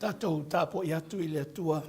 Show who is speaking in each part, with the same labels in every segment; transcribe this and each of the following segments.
Speaker 1: Tātou tāpo i atu I le atua.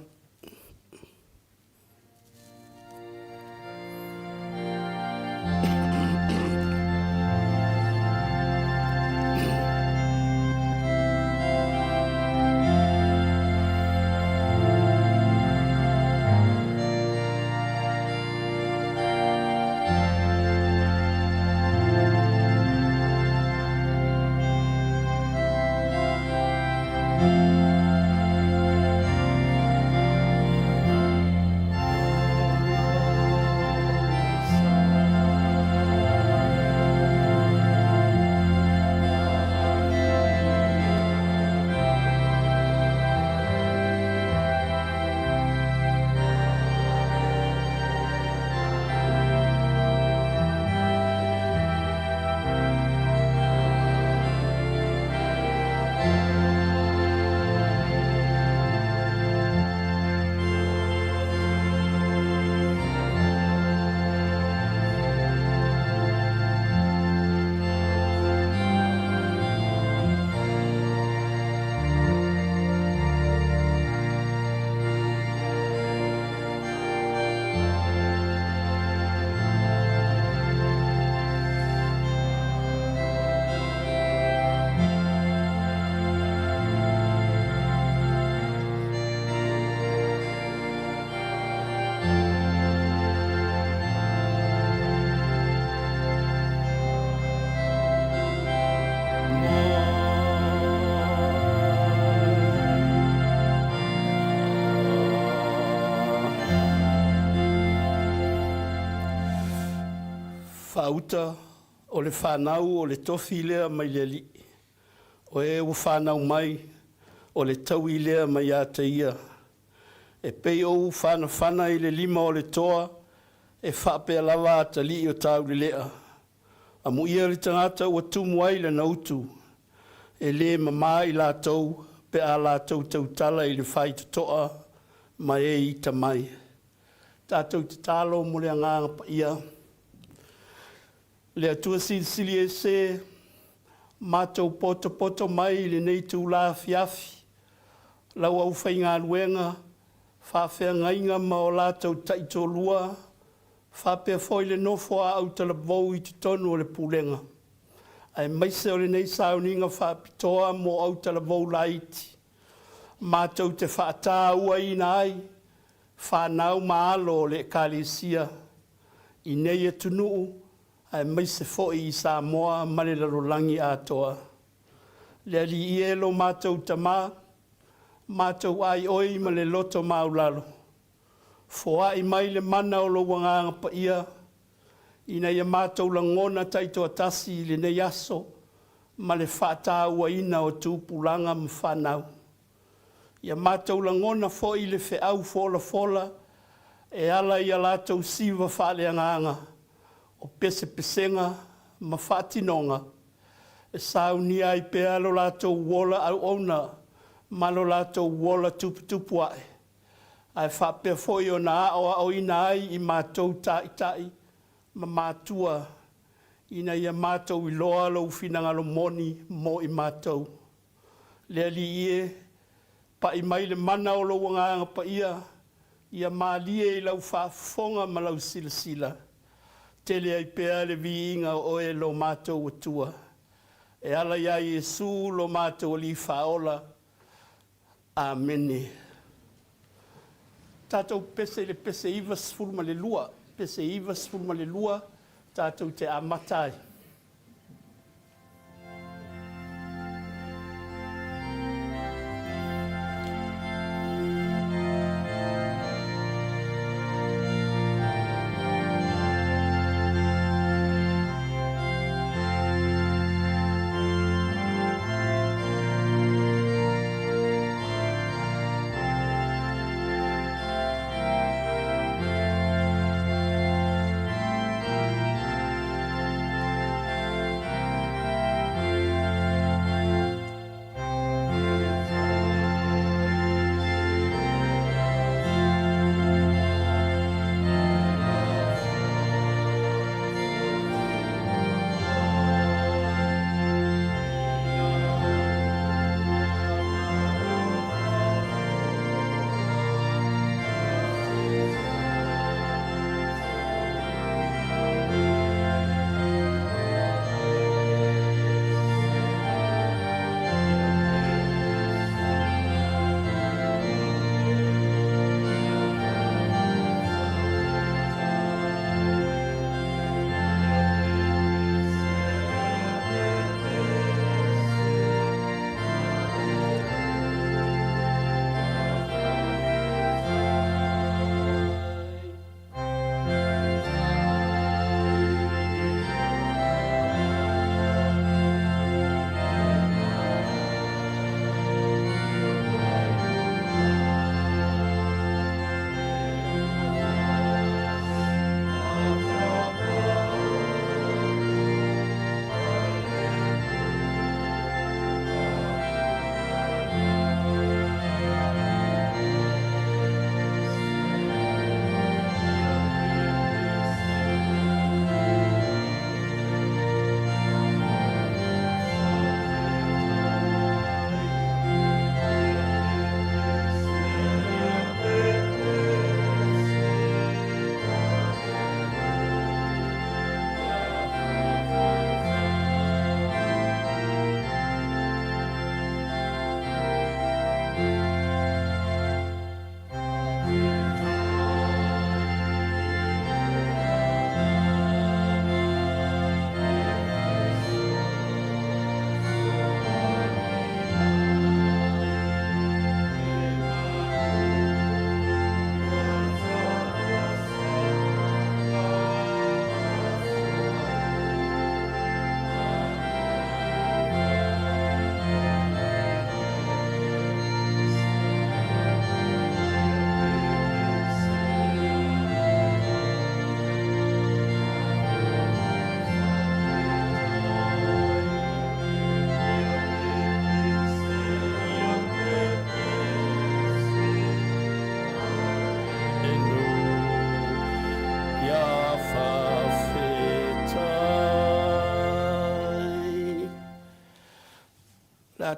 Speaker 1: Whauta o le whanau o le tofi lea mai le li. O e u whanau mai o le tau I lea mai a te ia. E pei o u whana I le lima o le toa e whapea lava ata li o tau le lea. A mu ia le tangata ua tumu ai le nautu. E le mama I la tau pe a la tau tau tala I le whai toa mai e I ta mai. Tātou te talo mo le anganga pa ia. Le atua sili e se mātou poto mai le nei tū la fiafi. Lau au whai ngā luenga, whawhea ngainga ma o lātou taito lua, whapea foi le nofo a au tala vau I te tonu o le pūlenga. Ai maise o le nei sauninga whapitoa mo au tala vau la iti. Mātou te whaatā ua I nai, whanau maalo le kālesia. I nei e tunuu, ai mai se foi I Samoa male la rolangi atoa. Le ali ielo mātou tamā, mātou ai oi ma le loto maulalo. Foa I mai le mana o lo wanganga pa ia, ina ia mātou la ngona taito atasi le nei aso, ma le whata ua ina o tūpulanga mwhanau. Ia mātou la ngona foi le wheau fola, e ala ia lātou siwa whale anganga, o pese pesenga ma whatinonga. E sauni ai pe alo lātou wola au ona, ma lo lātou wola tupu ai. Ai whapea foi o nā o ina ai I mātou tai, ma mātua, ina ia mātou I loa lo uwhinanga lo moni mo I mātou. Lea li ie, pa I mai le mana o lo wanganga pa ia mālie I lau whafonga ma lau sila. Tele ai pea le viinga o e lo mātou atua. E ala ia Iesu lo mātou li whaola. Amene. Tātou pese le pese iwa sfulma le lua. Pese iwa sfulma le lua. Tātou te amatai.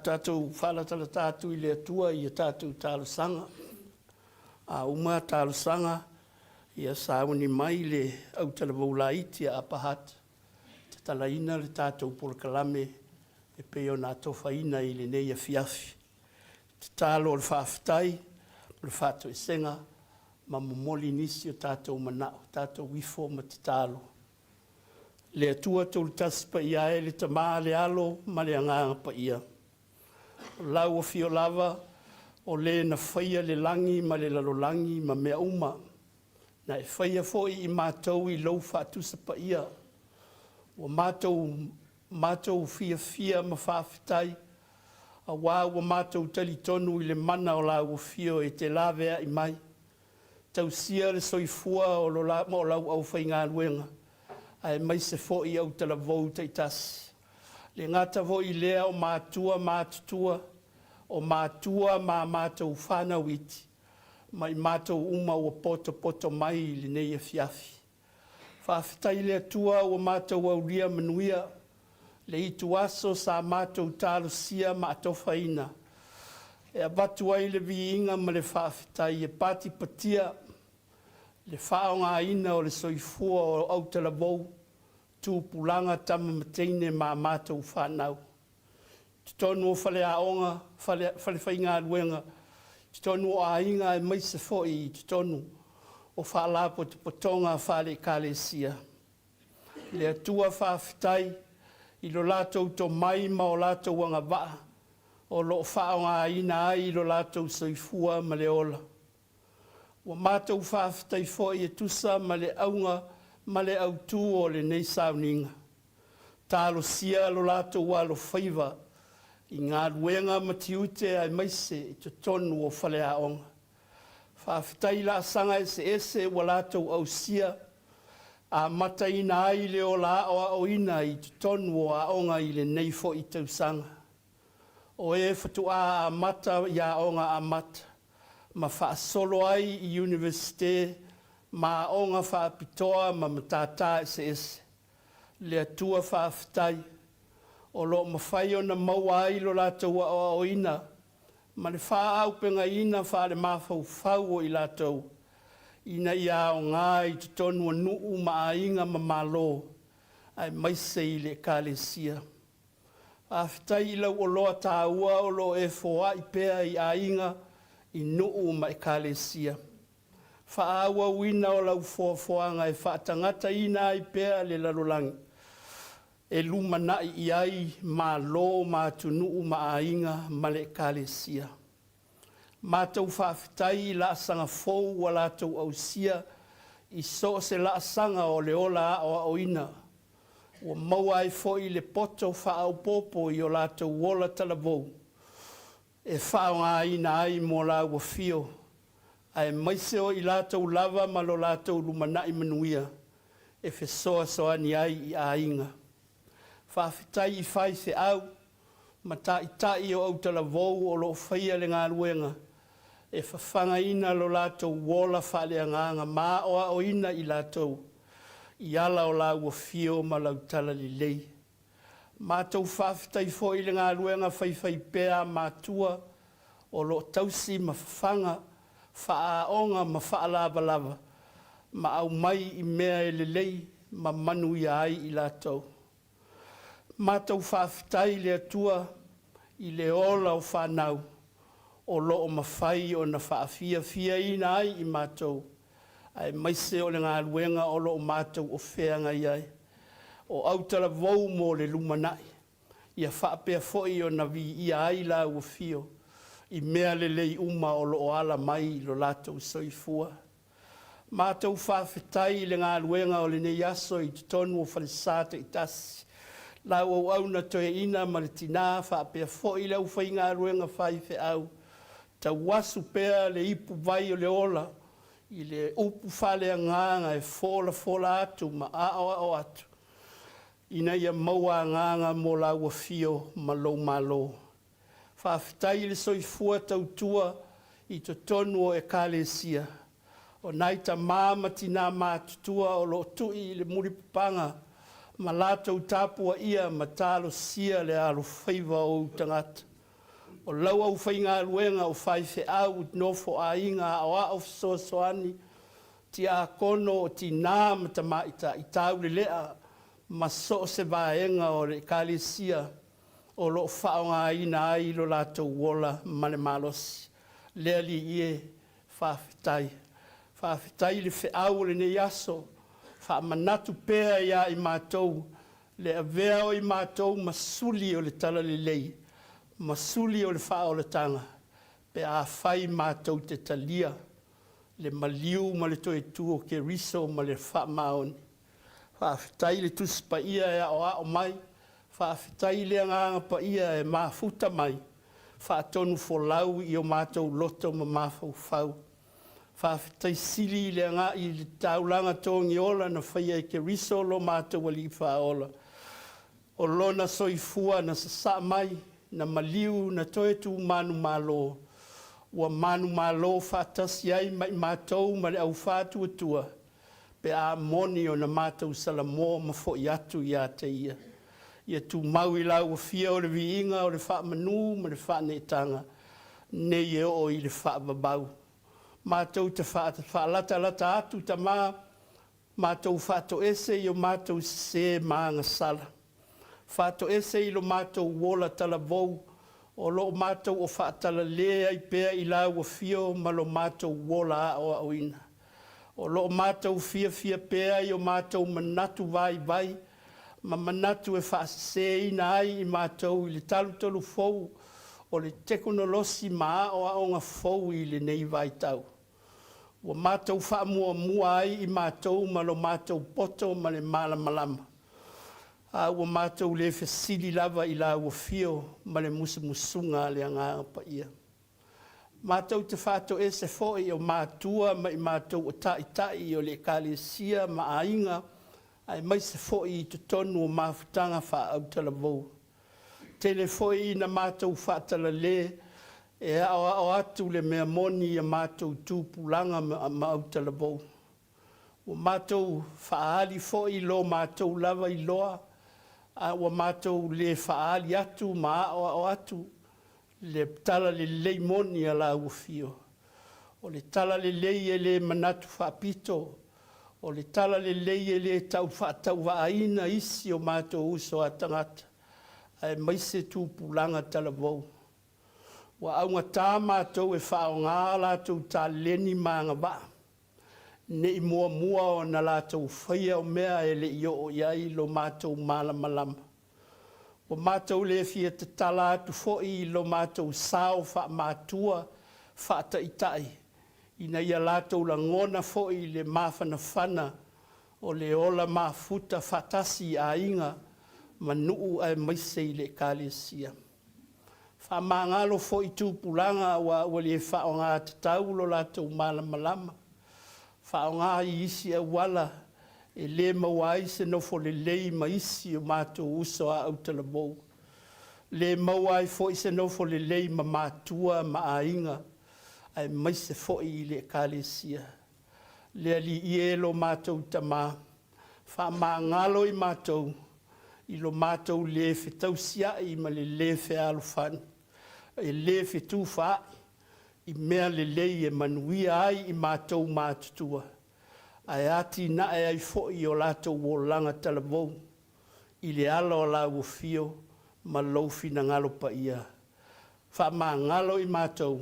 Speaker 1: tātou whalatala tātou I le atua I a tātou tālo sanga. A uma tālo sanga I a sāwani mai le au tala waulaiti a apahat. Te talaina le tātou polokalame e peo nā tofaina I le nei a fiafi. Te tālo le whaafitai, le whaato e senga, ma momoli nisi o tātou manao, tātou wifo ma te tālo. Le atua tolu tasi pa ia e le tamaa le alo ma le anganga pa ia. Lau o fio lava o le na whaia le langi ma le lalolangi ma mea uma. Na e whaia foi I mātou I lau whaatusa pa ia. O mātou fia ma whaafitai. A wā o mātou tali tonu I le mana o lau o fio e te lawea I mai. Tau sia le soifua o lo lau au whainga luenga. Ai mai se foi au tala vou te tasi. Le ngata voi lea o mātutua, o mātua mātou whana witi. Mai mātou uma o poto mai le nei e fiafi. Whaafitai le atua o mātou au ria manuia, le itu aso sa mātou tālo sia ma atofaina. E abatu ai le viinga ma le whaafitai e pati patia, le whaonga ina o le soifua o au tala vou, tūpulanga tama mateine ma mātou whanau. Titonu o whale aonga, whale whainga luenga, titonu o ainga e maise foi, titonu o whaalapo te potonga whale kālesia. Le atua whaafitai, I lo lātou to mai ma o lātou anga waa, o lo whaonga ina ai I lo lātou soifua ma le ola. Wa mātou whaafitai foi e tusa ma le aunga, ma le autu o le nei sauninga. Tālo sia lo lātou walo whaiva, I ngā ruenga matiute ai maise I te tonu o whale aonga. Whaafitai la sanga ese wa lātou au sia, a mata ina ai le o la o ina I te tonu o aonga I le nei fo I tau sanga. O e whatua a mata I aonga a mata. Ma whaasolo ai I universite, ma aonga whaapitoa ma matata ese. Le atua whaafitai, o lo mawhai o na maua ai lo lātou o ina, ma le wha aupenga ina wha le mawhau whau o I lātou. Ina ia o ngā I te tonu nuu ma ainga ma malo, ai maise I le kālesia. Whaafitai I lau o loa tāua o lo e fōa I pēa I ainga I nuu ma kālesia. Whaaua wina o lau fōanga e whaatangata ina I pēa le lalolangi. E lumana I ai ma lo ma tunuu ma ainga ma le kālesia. Mātou whaafitai la sanga fōu wa lātou au sia I so se la sanga o le ola o ina. O maua I foi le poto whaau popo I o lātou wola talavou. E whaonga ina ai mo la ua fio. Ai maise o I lātou lava ma lo lātou lumanai manuia. E whesoa soani ai I ainga. Whaafitai I whai se au, ma tai o au talavou o lo whaia le ngā ruenga. E whawhanga ina lo lātou wola whale nganga mā o ina I lātou. I ala o la ua fio ma lau tala li lei. Mātou whaafitai fo I le ngā ruenga whai pēa mātua o lo tausi ma whanga, whaaonga ma whaalava. Ma au mai I mea e le lei ma manu I ai I lātou. Mātou whaafitai le atua I le ola o whanau. O lo o mawhai o na whaafia ina ai I mātou. Ai maise o le ngā ruenga o lo o mātou o wheanga I ai. O autala vau mo le lumanai. Ia whaapea foi o na vi ia ai la ua fio. I mea le lei uma o lo o ala mai lo lātou soifua. Mātou whaafetai le ngā ruenga o le nei aso I te tonu o whalesāta I tasi. Lau au na toe ina ma le tina whaapea foi lau whai ngā ruenga whai whe au. Ta wasu pea le ipu vai o le ola. I le upu whale nganga e fola atu ma o atu. Ina ia maua nganga mo la ua fio malo. Whaafitai le soifua tautua I te tonu o e kālesia. O naita māmatina mātutua o lo tui le muripanga. Ma lātou tāpua ia ma tālo sia le alo whaiva o tangata. O lau au whainga luenga o whai whi au no fo a inga o a of so soani. Ti a kono o ti nā matama i tau le lea ma so se vaenga o le kalisia o lo whaonga ina ai lo lātou wola male malosi. Lea li ie whawhitai. Whawhitai le whi le ne yaso. Whamanatu pēa ia i mātou. Le avea o i mātou masuli o le tala le lei. Masuli o le whao le tanga. Pe a whai mātou te talia. Le maliu ma le toe tu o ke riso ma le wha maoni. Whawhitai le tusi pa ia e o a o mai. Whawhitai le anganga pa ia e mafuta mai. Whaatonu fo lau i o mātou loto ma mafau fau. Whawhitai sili le anga i le taulanga tōngi ola na whaia i ke riso lo mātou wali i whaola. O lona soifua na sa mai na maliu na toe tu manu malo. Ua manu malo whaatasi ai mai mātou ma le au whātua tua. Pe a moni o na mātou salamo ma fo i atu i a te ia. Ia tu mau i lau fia o le viinga o le wha manu ma le wha netanga. Ne ie o i le wha babau. Mātou te wha lata atu ta mā. Mātou whāto ese i o mātou se maanga sala. Whāto ese i lo mātou wola tala vou. O lo mātou o whaatala lea i pēa i lau o fio ma lo mātou wola a o auina. O lo mātou fia pēa i o mātou manatu vai. Ma manatu e whaase ina ai i mātou i le talu fou. O le teknolosi maa o aonga fou i le nei vai tau. O mātou wha mua ai i mātou ma lo mātou poto ma le malama. O mātou le whesili lava i la ua fio ma le musunga le anga pa ia. Mātou te whātou e se foi o mātua ma i mātou o tai o le kalesia ma ainga ai mai se foi i te tonu o mawhutanga wha au tala vau. Tele foi na mātou whātala le e o atu le mea moni a mātou tūpulanga ma au tala vau. O mātou whaali foi lo mātou lava i loa. Ua mātou le whaali atu ma o atu le tala le lei moni a la ufio. O le tala le lei e le manatu whapito. O le tala le lei e le tau whaatau waaina isi o mātou uso a tangata. Ai maise tūpulanga tala vau. Wa aunga tā mātou e whao ngā lātou tā leni maanga waa. Ne i mua o na lātou whaia o mea e le io o iai lo mātou malama. O mātou le fia te tala atu foi lo mātou sao wha mātua wha taitai. Ina ia lātou la ngona foi le mawhana o le ola mafuta whatasi a inga ma nuu ai maise i le kalesia. Wha mangalo foi tūpulanga wa le wha o ngā te tau lo lātou malama. Whaonga i isi a wala e le mawai se nofo le lei ma isi o mātou uso a autala mou. Le mawai fo i se nofo le lei ma mātua ma ainga ai maise fo i le kalesia. Le ali i lo mātou tama. Wha ngalo i mātou i lo mātou le whetausia i ma le alufan. E le whetūwha i mea le lei e manuia ai i mātou mātutua. Ai ati na e ai fo i o lātou o langa tala vau. I le ala o la ufio ma loufi na ngalo pa ia. Wha mā ngalo i mātou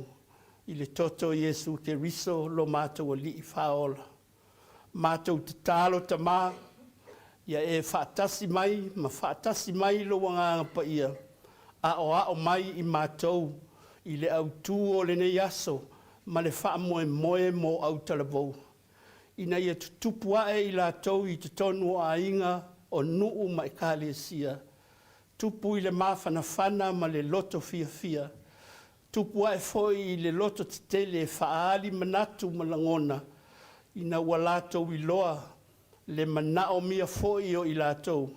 Speaker 1: i le toto Yesu ke riso lo mātou a li i whaola. Mātou te tālo ta mā ia e whaatasi mai ma whaatasi mai lo wanganga pa ia. A o mai i mātou i le au tū o le nei aso, ma le wha moe mo au talavou. Ina ia tutupua e i la tau i te tonu a inga o nuu ma e kalesia. Tupu i le mawhana ma le loto fia. Tupua e foi i le loto te tele e whaali manatu ma langona. Ina ua lātou i loa le manao mia foi o i lātou.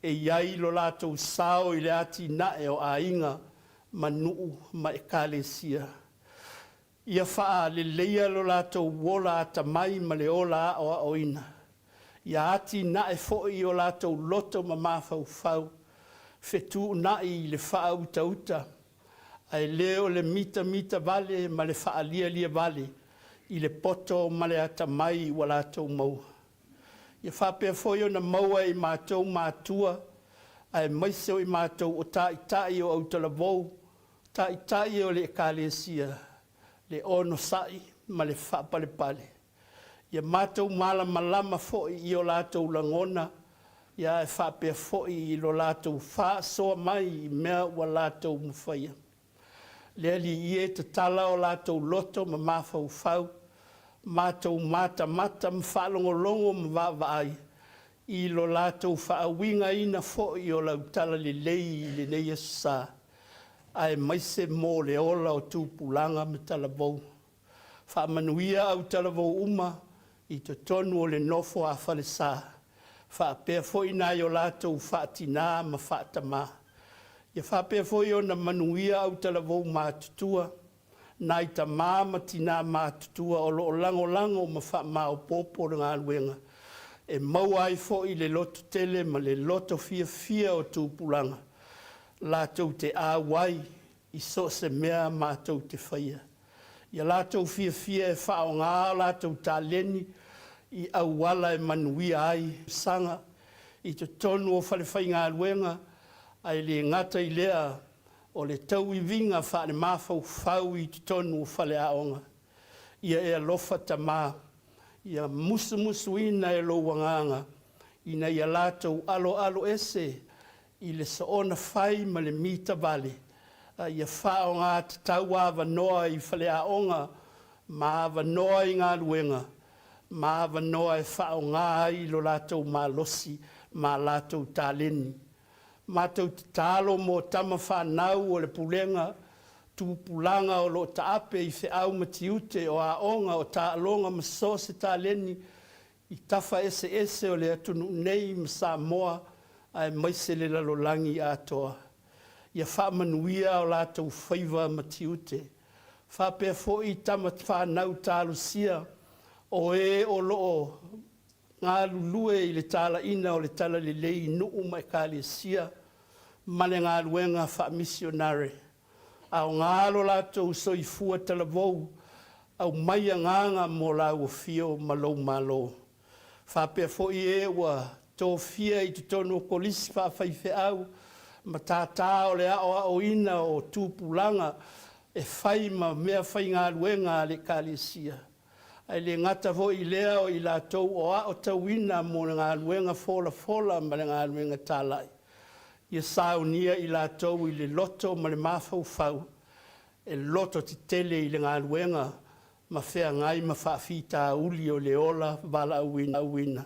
Speaker 1: E iai lo lātou sao i le ati nae o a inga ma nuu ma e kalesia. Ia wha le leia lo lātou wola ata mai ma le ola a o oina. Ia ati na e foi o lātou loto ma mawhau. Whetu na i le wha uta. ai leo le mita vale ma le whaalia vale i le poto ma le ata mai wa lātou maua. Ia whapea foi o na maua i mātou mātua ai maiseo i mātou o tai o Autalavou, tai o le ekalesia, le ono sai ma le whapale. Ia mātou malama foi i o lātou langona, ia e whapea foi i lo lātou whaasoa mai i mea wa lātou mwhaia. Lea li ie te tala o lātou loto ma mawhau whau, mātou mata mwhalongolongo ma vāai, i lo lātou whaawinga ina foi o lau tala le lei le neia sā, ai maise mō le ola o tūpulanga me Talavou. Whaamanuia au Talavou uma, i te tonu o le nofo a whale sā, whaapea foi nai o lātou whaatina ma whaatama. Ia whapea foi o na manuia au Talavou mātutua, nai ta māma tina mātutua o lo lango ma wha o popo ngā luenga. E mau ai foi le loto tele ma le loto fia o tūpulanga. Lātou te āwai i so se mea mātou te whaia. Ia lātou fia e whao ngā lātou tāleni i auala e manuia ai sanga i te tonu o whalewhai ngā luenga ai le ngata i lea o le tau i vinga whaare mawhau whau i te tonu o whale aonga. Ia e alofa ta mā, ia musu ina e lo wanganga, ina ia lātou alo ese i le saona whai ma le mita vale. Ia whao ngā te tau awa noa i whale aonga, ma awa noa i ngā luenga, ma awa noa e whao ngā i lo lātou mā losi, ma lātou tāleni. Mātou te tālo mō tama whanau o le pulenga, tūpulanga o lo taape i whi au matiute o aonga o tālonga maso se tāleni, i tawha ese o le atunu nei ma Samoa, ai maise le lalolangi atoa. Ia whaamanuia o lātou whaiva matiute. Whapea foi tama whanau tālusia, o o loo ngā lulue i le tala ina o le tala le lei nuu mai kālesia, male ngā luenga wha missionare. Au ngā lo lātou soifua Talavou, au maia nganga mō lau o fio malo. Whapea foi wa tō fia i te tono kolisi whawhaiwhe au, ma tātā o le ao ina o tūpulanga, e whai ma mea whai ngā luenga le kālesia. Ai le ngata vo i lea o i lātou o a o tauina mō ngā luenga fola ma le ngā luenga tālai. Ia saunia i lātou i le loto ma le mawhau whau, e loto te tele i le ngā luenga, ma whea ngai ma whaafita uli o le ola wala auina.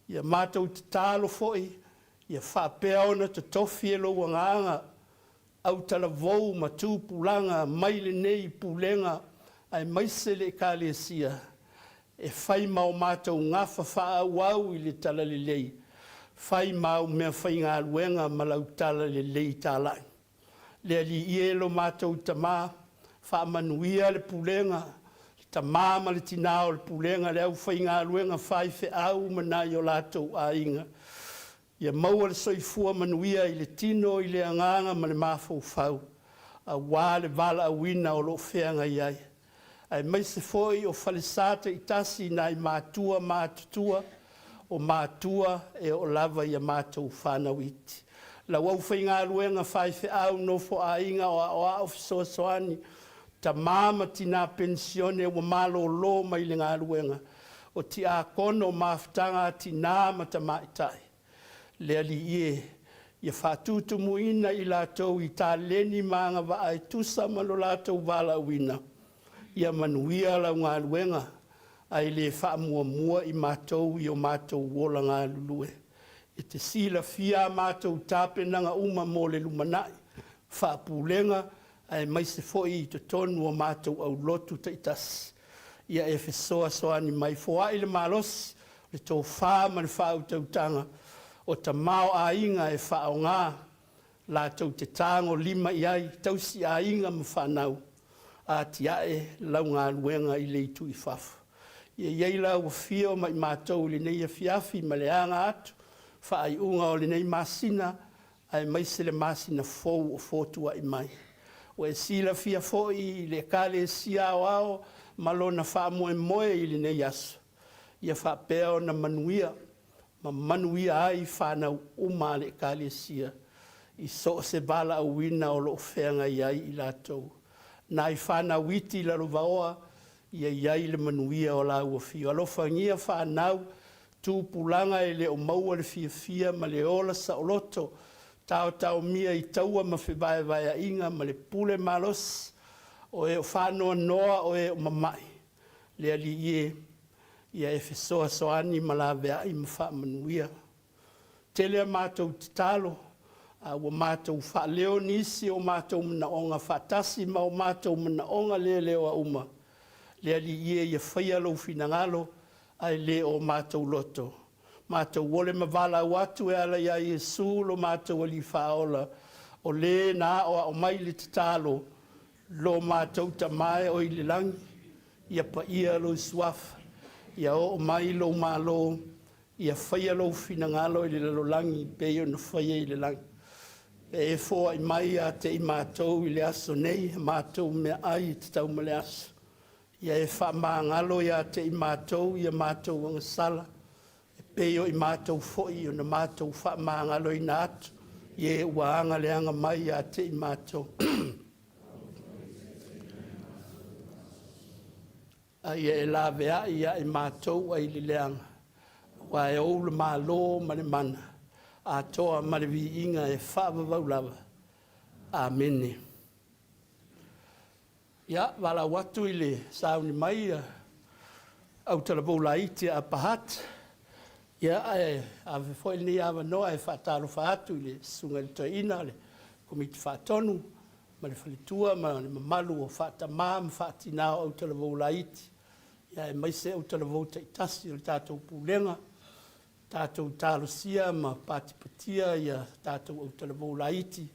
Speaker 1: Ia mātou te tālo foi, ia whaapea ona te tofi e lo wanganga, au Talavou ma tūpulanga, mai le nei pulenga, ai maise le kālesia, e whai mau mātou ngafa whaau i le tala le lei, whai mau mea whai ngā luenga ma lau tala le lei tālai. Le ali ielo mātou tamā, whaamanuia le pulenga, tamā ma le tinao le pulenga, le au whai ngā luenga whai wheau manai o lātou a inga. Ia maua le soifua manuia i le tino i le anganga ma le mawhau whau, a wā le vala awina o lo whenga iai. Ai maise foi o whalesata i tasi nai mātua, o mātua e o lava i a mātou whanau iti. La wau whai ngā luenga whai au nofo a inga o a ofisoasoani, ta māma tina pensione o malo lo mai le ngā luenga, o ti a kono mawhtanga tina ma ta maitai. Le ali ie, ia whātutu muina i lātou i tā leni maanga wa ai tusa malo lātou wala wina. Ia manuia lau ngā luenga, ai le whaamua i mātou i o mātou wola ngā lulue. E te sila fia mātou tāpenanga uma mō le lumanai, whaapulenga, ai maise foi i te tonu o mātou au lotu taitasi. Ia e whesoa soani mai foa i le malos, le tō whāma le whautautanga, o ta mao a inga e whao ngā, lātou te tāngo lima i ai, tausi a inga ma whanau. A tiae lau ngā luenga i leitu i whafu. Ia iei lau o fio mai mātou le nei a fiafi ma le anga atu, whaai unga o le nei masina, ai maise le masina fou o fōtua i mai. o e sila fia fo'i le kale sia ao malona wha moe i le nei aso. Ia wha pēo na manuia, ma manuia ai whanau uma le kale sia. I so se bala au wina o lo whenga iai i lātou. Nā i whanau witi la ruvaoa, ia iai le manuia o la ua fio. Alofa ngia whanau, tū pulanga e le o maua le fia ma le ola sa o loto, tau mia i taua ma whibae vai a inga ma le pule malos, o e o whanoa noa o e o mamai. Le ali ia e fesoa soani ma la vea i ma wha manuia. Telea mātou te talo, ua mātou wha leo nisi o mātou mna onga whatasi ma o mātou mna onga le leo a uma. Le ali ia whaia lau finangalo ai le o mātou loto. Mātou wole mavala watu e ala ia Yesu lo mātou ali whaola o le na o mai le talo lo mātou ta mai o i le langi ia pa ia lo suafa ia o mai lo malo ia whaia lo finangalo i le lo langi pe o na whaia i le langi. E fo ai mai a te i mātou i le aso nei, mātou mea ai te tau ma le aso. Ia e wha maangalo ia te i mātou, ia mātou anga sala. E peo i mātou foi, o na mātou wha maangalo i nā atu. Ia e uaanga leanga mai a te i mātou. Ia e la vea ia i mātou ai li leanga. Wa e ou le mālo ma le mana. A toa ma le vi inga e whaavavau lava. Amene. Ia, wala watu i le sauni mai au talabou la iti a pahat. Ia, a foi ni awa noa e whaatalo whaatu i le sunga le toina, le komiti whaatonu, ma le whalitua, ma le mamalu o whaatama, ma whaatinao au talabou la iti. Ia, e maise au talabou taitasi o le tātou pūlenga, tātou tālosia, ma pātipatia, ia tātou au talabou la iti,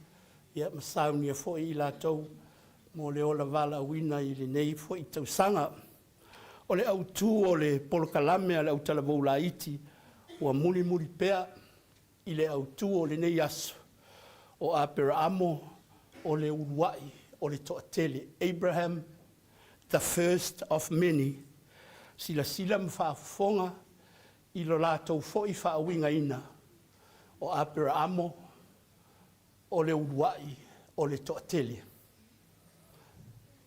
Speaker 1: ia ma sauni a foi i lātou, mo le ola vala wina i le nei fo i tausanga. O le au tū o le polokalame a le au talabou la iti, ua muli pea i le au tū o le nei aso. O Apera Amo, o le uruai, o le toatele. Abraham, the first of many. Sila mwhaafonga i lo lātou fo i whaawinga ina. O Apera Amo, o le uruai, o le toatele.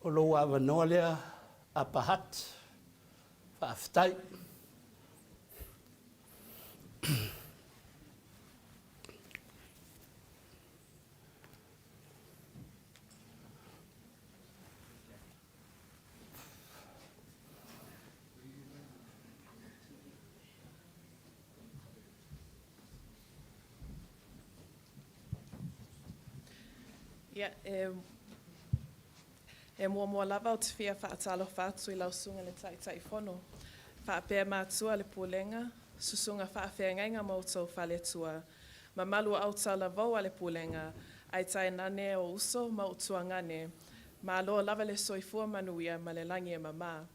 Speaker 1: O lo awa noa lea a pahat, whaaftai.
Speaker 2: Yeah, e mua lava o te whia whaatalo whaatu I lausunga le tai whono. Whaapea mātua le pūlenga, susunga whaawhengainga mautou whale tua. Ma malua autau la vau le pūlenga, ai tai nane o uso mautua ngane. Ma aloa lava le soifua manuia ma le langi e mama.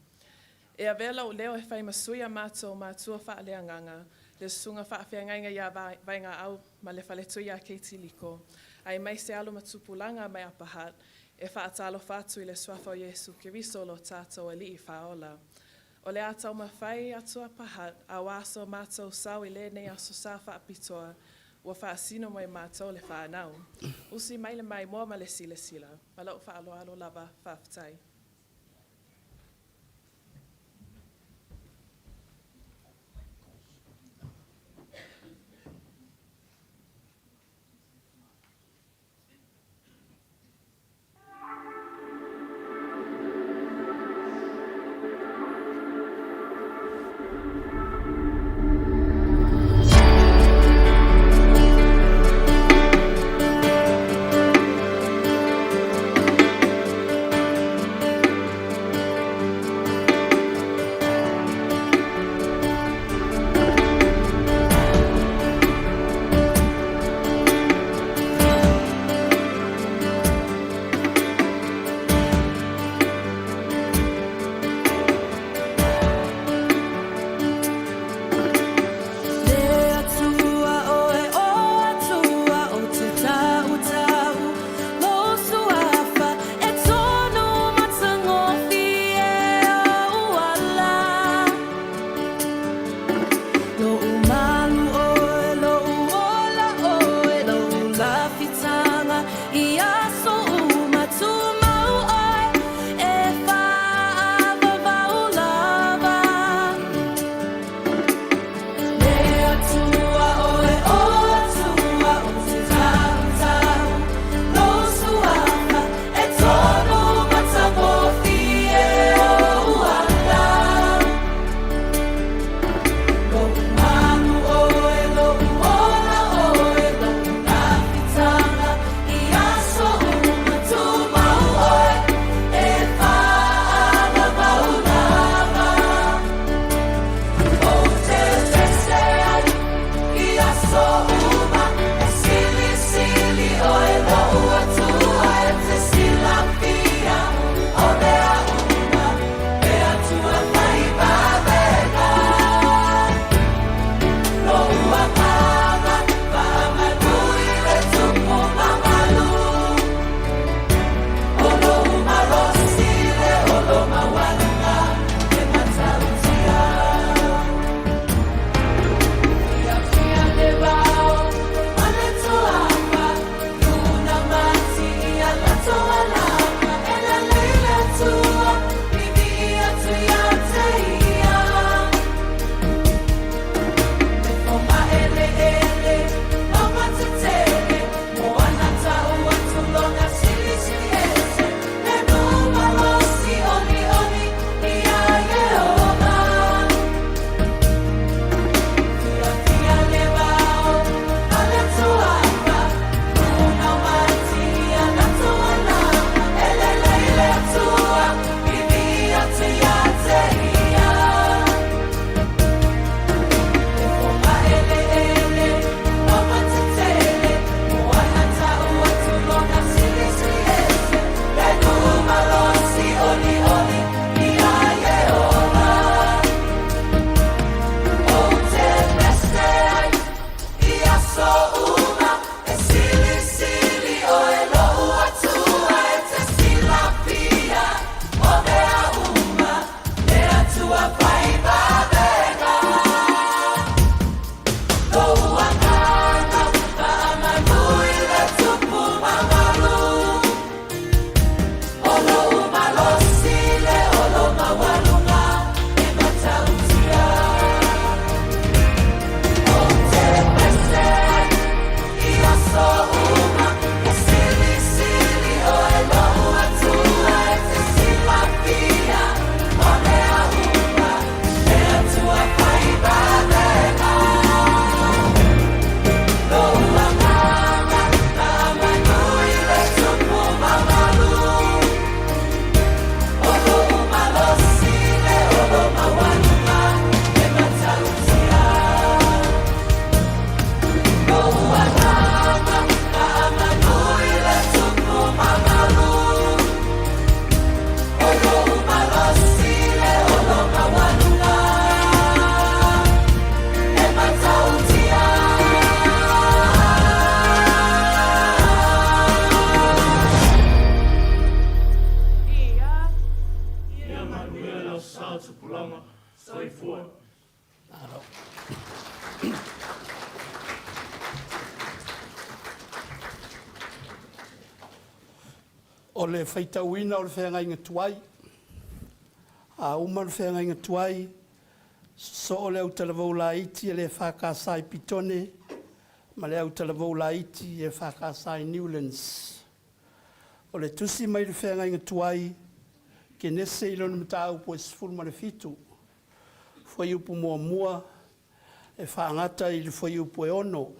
Speaker 2: E a vela o leo e whai masuia mātou mātua whaaleanganga, le susunga whaawhengainga ia vainga au ma le whale tuia keiti liko. Ai mai se alo matupulanga mai apahat, e whaatalo whatu I le swafa o Yesu Kiriso lo tātou ali I whaola. O le atau mawhai atua pahat, a waso mātou sau I le nei aso sa whaapitoa, ua whaasino mai mātou le whaanau. Usi mai le mai mua ma le sila. Ma lau whaalo lava whaaftai.
Speaker 1: le whaitauina o le whenga inga tuai. A uma le whenga inga tuai. So o le au talavau la iti e le whakasai pitone. Ma le au talavau la iti e whakasai Newlands. O le tusi mai le whenga inga tuai. Ke nese ilo ni mta au po esfuru ma le fitu. Fwai upu mua mua. E whaangata i le fwai upu e ono.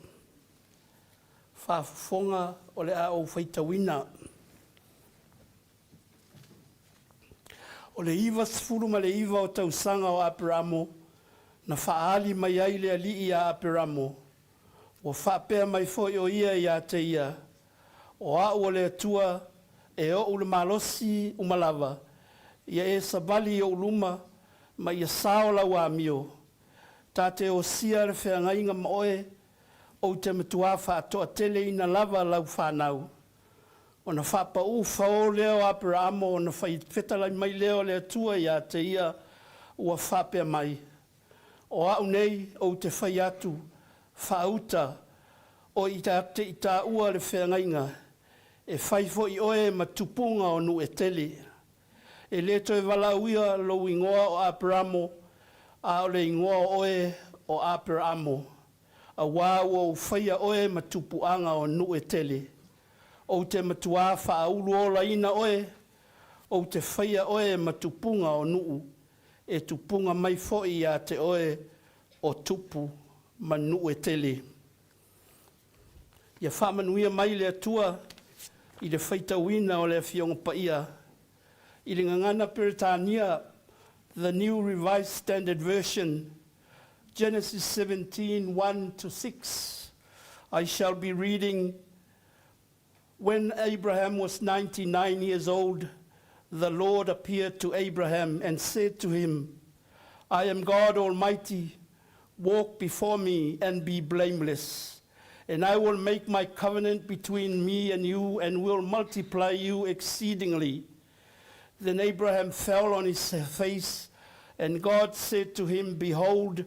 Speaker 1: Whaafonga o le a o whaitawina. O le iwa sfuru ma le iwa o tausanga o Aperamo, na whaali mai ai le alii a Aperamo, o whapea mai foi o ia i a te ia, o a o le atua e o ule malosi umalawa, ia e sabali o uluma, ma ia sao la wa mio, ta te o sia le whengainga maoe, o te matua whaatoa tele ina lava lau whanau. O na whapa u whao leo Aperamo, o na whetala mai leo lea tua i a te ia ua whapea mai. O au nei o te whai atu, whauta, o i te ita ua le whengainga, e whaifo i oe ma tupunga o nu e tele. E leto e wala uia lo ingoa o Aperamo, a o le ingoa oe o Aperamo. A wā o whaia oe ma tupuanga o nu e tele. O te matua whaaulu o laina oe, o te whaia oe ma tupunga o nuu, e tupunga mai foi a te oe o tupu ma nuu e tele. Ia whamanuia mai le atua i le whaitawina o le fionga paia. I le ngangana Peritania, the New Revised Standard Version, Genesis 17, 1-6. I shall be reading. When Abraham was 99 years old, the Lord appeared to Abraham and said to him, I am God Almighty, walk before me and be blameless, and I will make my covenant between me and you and will multiply you exceedingly. Then Abraham fell on his face, and God said to him, Behold,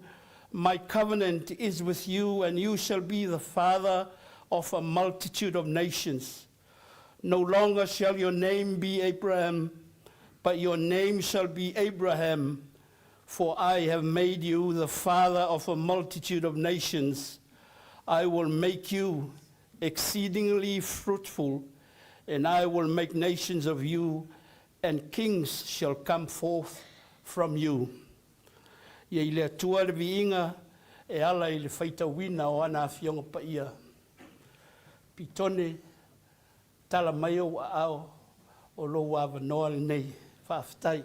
Speaker 1: my covenant is with you, and you shall be the father of a multitude of nations. No longer shall your name be Abraham, but your name shall be Abraham, for I have made you the father of a multitude of nations. I will make you exceedingly fruitful, and I will make nations of you, and kings shall come forth from you. Ia I le atua le viinga e ala I le whaitawina o ana fionga paia. Pitone tala mai o ao o lo wava noa le nei whaafitai.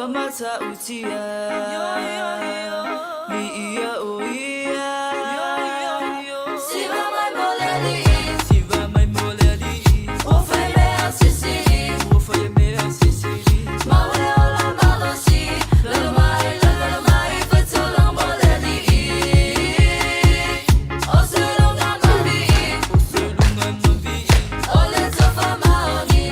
Speaker 3: Mata utia Via oia Siva mai moleli O fai mea sisiri Maule o la malosi Lala mai Fatola moleli O selunga mavi O le tofa maoni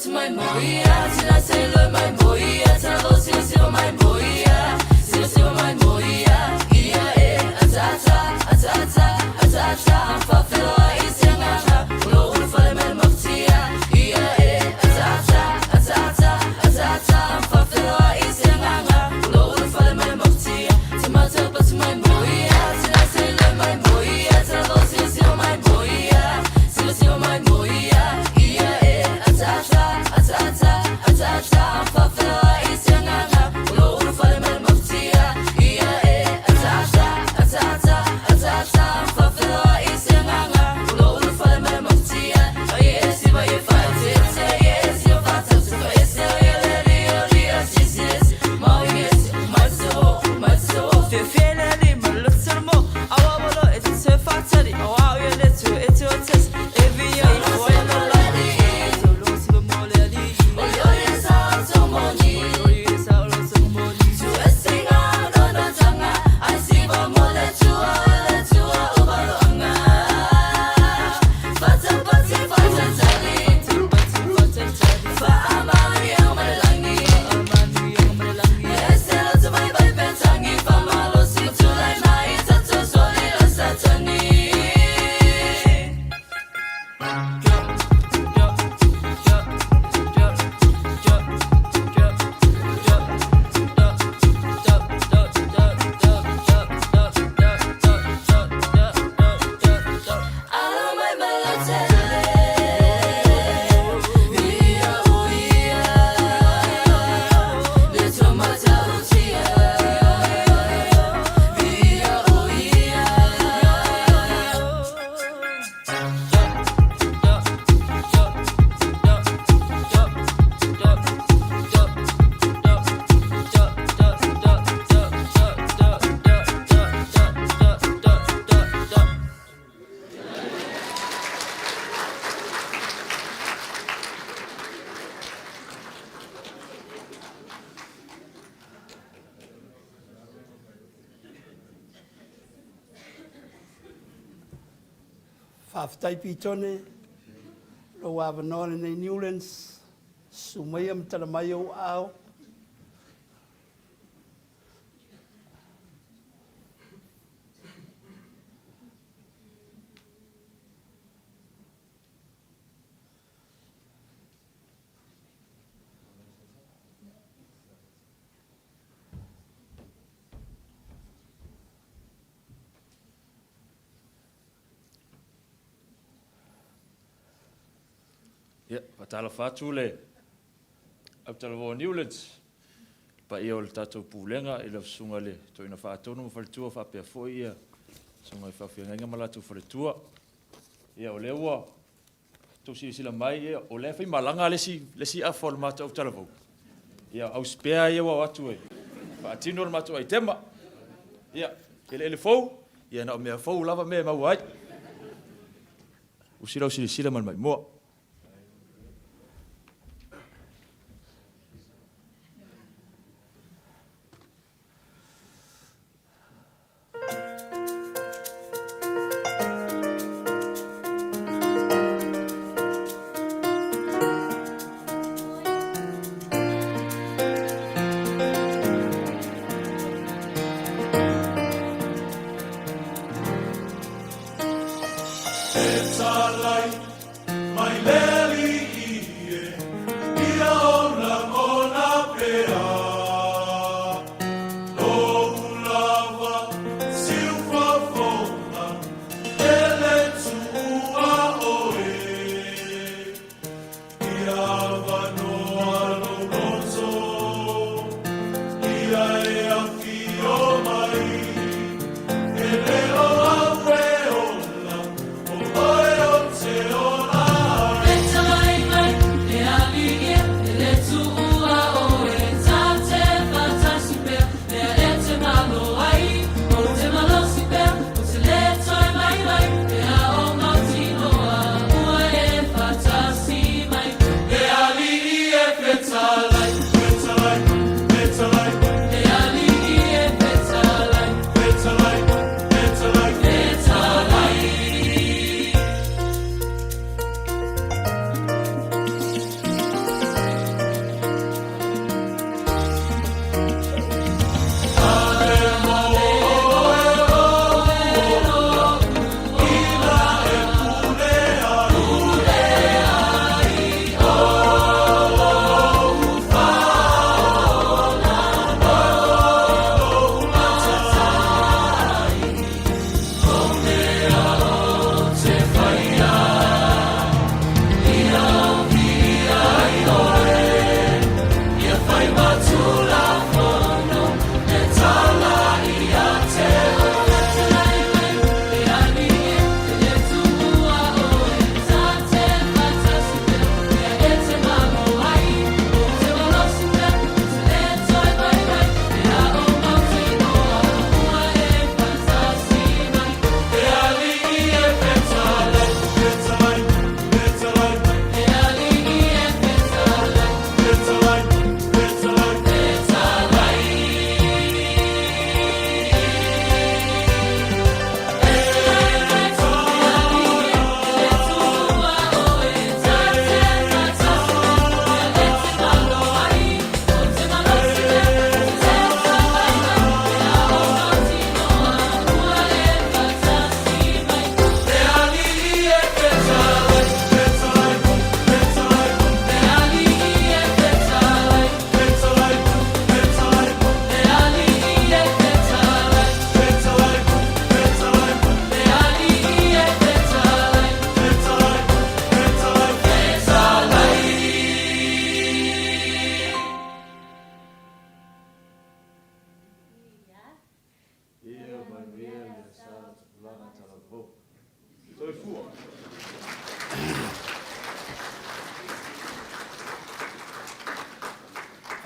Speaker 3: My moia, till I say lo my moia, tell us you my moia, see my moia, yeah, atata, fulfill is yanga, no one for the mafia, yeah, atata, fulfill is yanga, no one for the mafia, tomato but my moia, till I say lo my moia, tell us you my moia, see my moia, yeah, atata.
Speaker 1: Whaafitai pitone, lo wawanoa nei Newlands, sumai am tala mai o ao.
Speaker 4: Ja, patala fatu le. Au talavo Newlands. Pa ia o le tatou pulenga i la sunga le. To ina whaatonu ma whaletua whapea foi ia. Sunga i whawhia ngainga malatu whaletua. Ia o lewa. Tau sila mai ia. O le whai malanga lesi afo le mata au talavo. Ia au spea ia wa watu e. Whaatino le matu ai tema. Ia, ele fou. Ia na o mea fou lava mea mau ai. Usila sila man mai moa.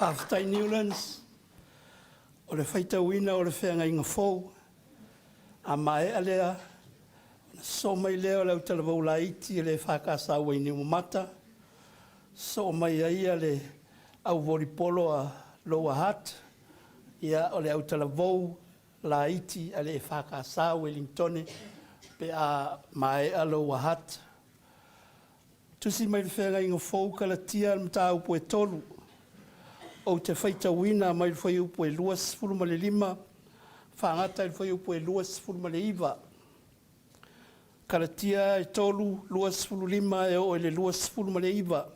Speaker 1: Whaafitai Newlands, o le whaitauina o le whenga inga fōu, a mae alea, so mai leo lau talavau la iti le whakasa ua ini umata, so mai aia le au voripolo a Lower Hutt, ia o le au talavau la iti a le whakasa Wellingtone, pe a mai alo wahat. Tusi mai whenga inga fōu kalatia mta upo e tolu. O te whaita wina mai whai upo e luas fulumale lima, whangata i whai upo e luas fulumale iwa. Kalatia e tolu luas fulu lima e o ele luas fulumale iwa.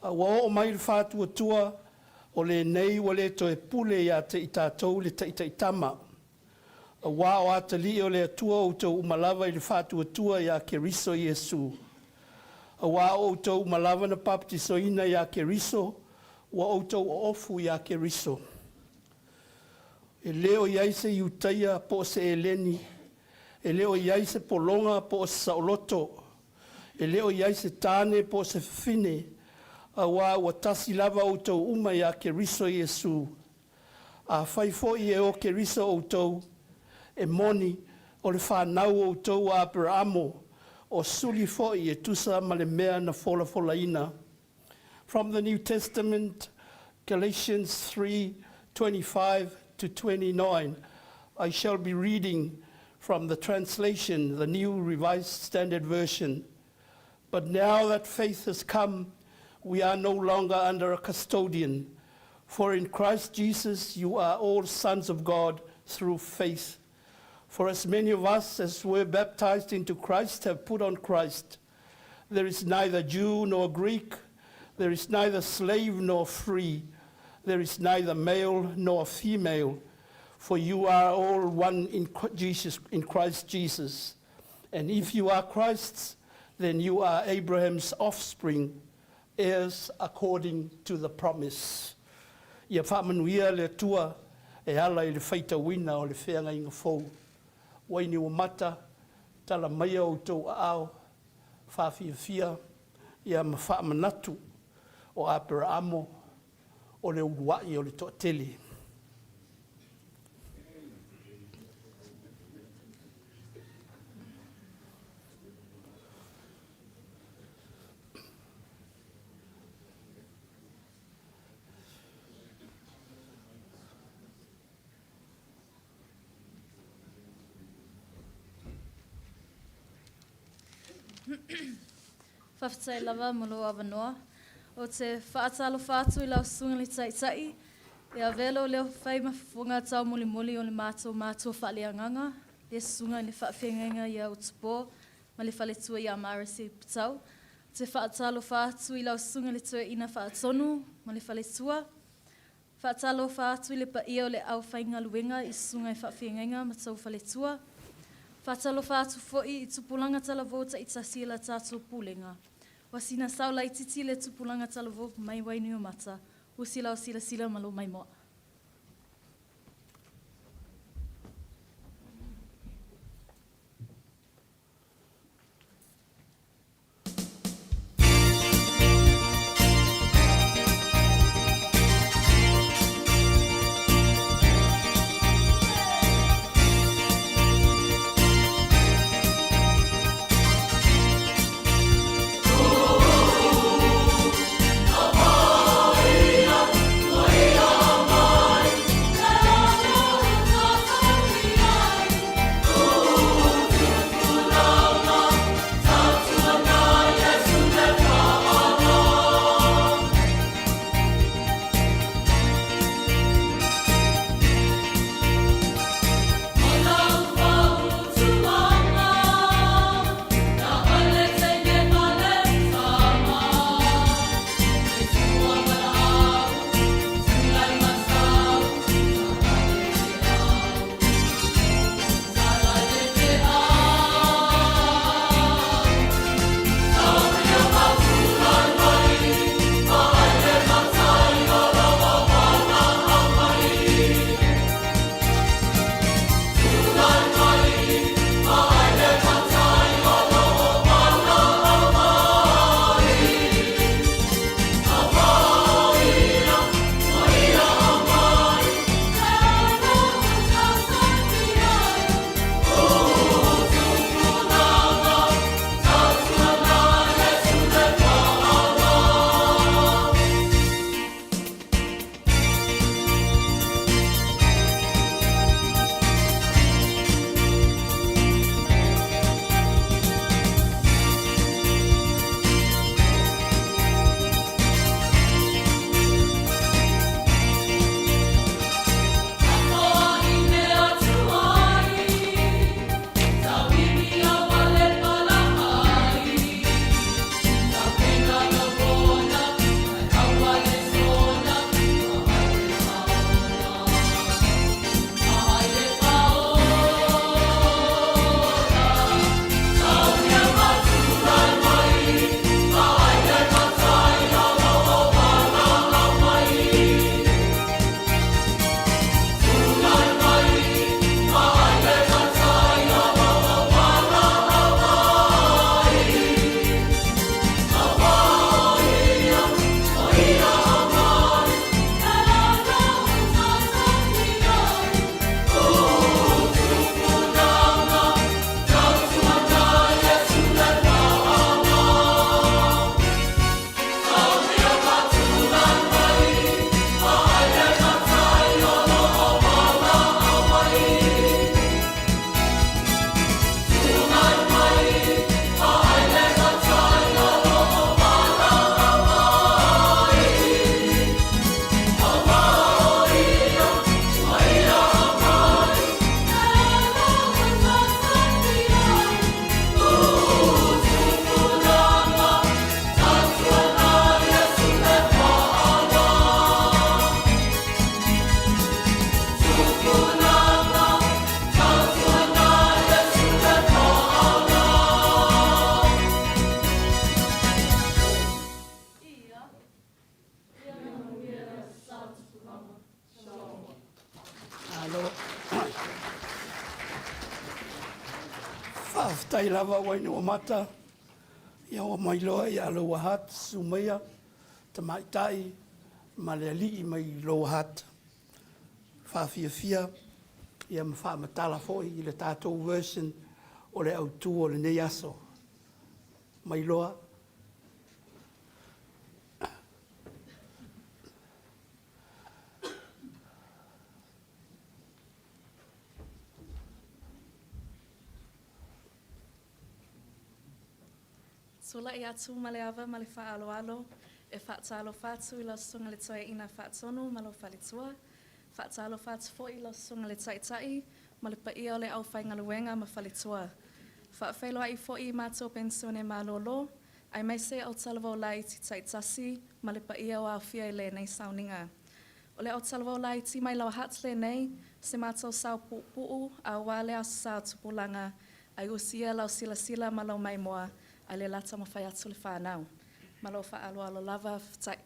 Speaker 1: Wa o mai whātua tua o le nei wale to e pule ia te itatou le te itama. Wa o ata li o le atua o tau umalawa i le whātua tua ia ke riso Iesu. Wa o tau umalawa na baptiso ina ia ke riso, wa o tau ofu ia ke riso. E leo iaise i utaia po se eleni, e leo iaise polonga po se saoloto, e leo iaise tane po se fine, wa tasi lava o tau uma ia ke riso Iesu. A whaifo i e o ke riso o tau, e moni o le whanau o tau a Abrahamo, o suli fo i e tusa ma le mea na fola fola ina. From the New Testament, Galatians 3:25 to 29, I shall be reading from the translation, the New Revised Standard Version. But now that faith has come, we are no longer under a custodian, for in Christ Jesus you are all sons of God through faith. For as many of us as were baptized into Christ have put on Christ. There is neither Jew nor Greek, there is neither slave nor free, there is neither male nor female, for you are all one in Christ Jesus. And if you are Christ's, then you are Abraham's offspring, heirs according to the promise. Ia whamanuia le tua e ala i le whaita wina o le whenga inga fōu. Waini o mata, tala mai o tau ao, whawhiawhia, ia ma whaamanatu o Abrahamo, o le uruai o le toateli.
Speaker 5: Whawhitai lava molo awanoa. O te whaatalo whātu I lau sunga li tai. E a velo leo whai mawhifunga tau muli muli o le mātou whaaleanganga. Le sunga le whaawhengenga I au tupo, ma le whaletua I a marasi pitau. Te whaatalo whātu I lau sunga le tue ina whaatonu, ma le whaletua. Whaatalo whātu I le pa ia o le au whainga luenga I sunga I whaawhengenga ma tau whaletua. Whaatalo whātu fo'i I tupulanga talavo ta I tasila tātou pulenga. Wasina saula I titi le tupulanga talavo mai waini o mata. Usila o sila sila malo mai moa.
Speaker 3: Oh,
Speaker 1: tai lava wai no mata. Ia o mai loa ia lo hat sumea te mai tai ma le ali mai lo hat. Fa fia ia ma fa matala foi i le tatou version o le autu o le nei aso. Mai loa.
Speaker 6: Sula i atu ma le awa ma le whaaloalo, e whaatalo whātu i lau sunga le toia ina whaatonu ma lo whalitua, whaatalo whātu fo i lau sunga le taitai, ma le paia o le au whaingaluenga ma whalitua. Whaafeiloa i fo i mātou pensione ma lolo, ai mai se au talavo lai ti taitasi, ma le paia o au fia i le nei sauninga. O le au talavo lai ti mai lau hat le nei, se mātou sau puu a wale a sau tupulanga, ai usia lau sila ma lau mai moa, ai le lata ma whai atu le whanau. Ma lo whaaloalo lava tai.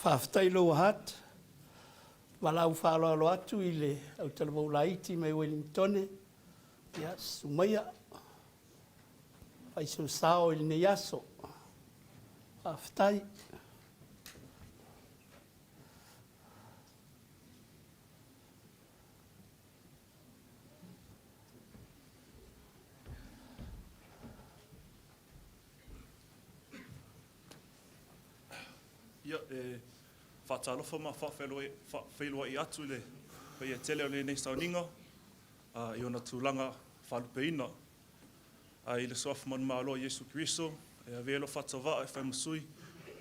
Speaker 1: whawhtai lo hat. Walau whaaloalo atu i le au talavau laiti mai Wellingtone. Ia sumaya. Whaiso sao i le nei aso. Whawhtai.
Speaker 7: Ia, whaatalofa ma whawhelua i atu le pei e tele o le nei sauninga, i ona tūlanga whalupeina. I le soafu manu maaloa Yesu Christo, e a velo whatawaa e whaimusui,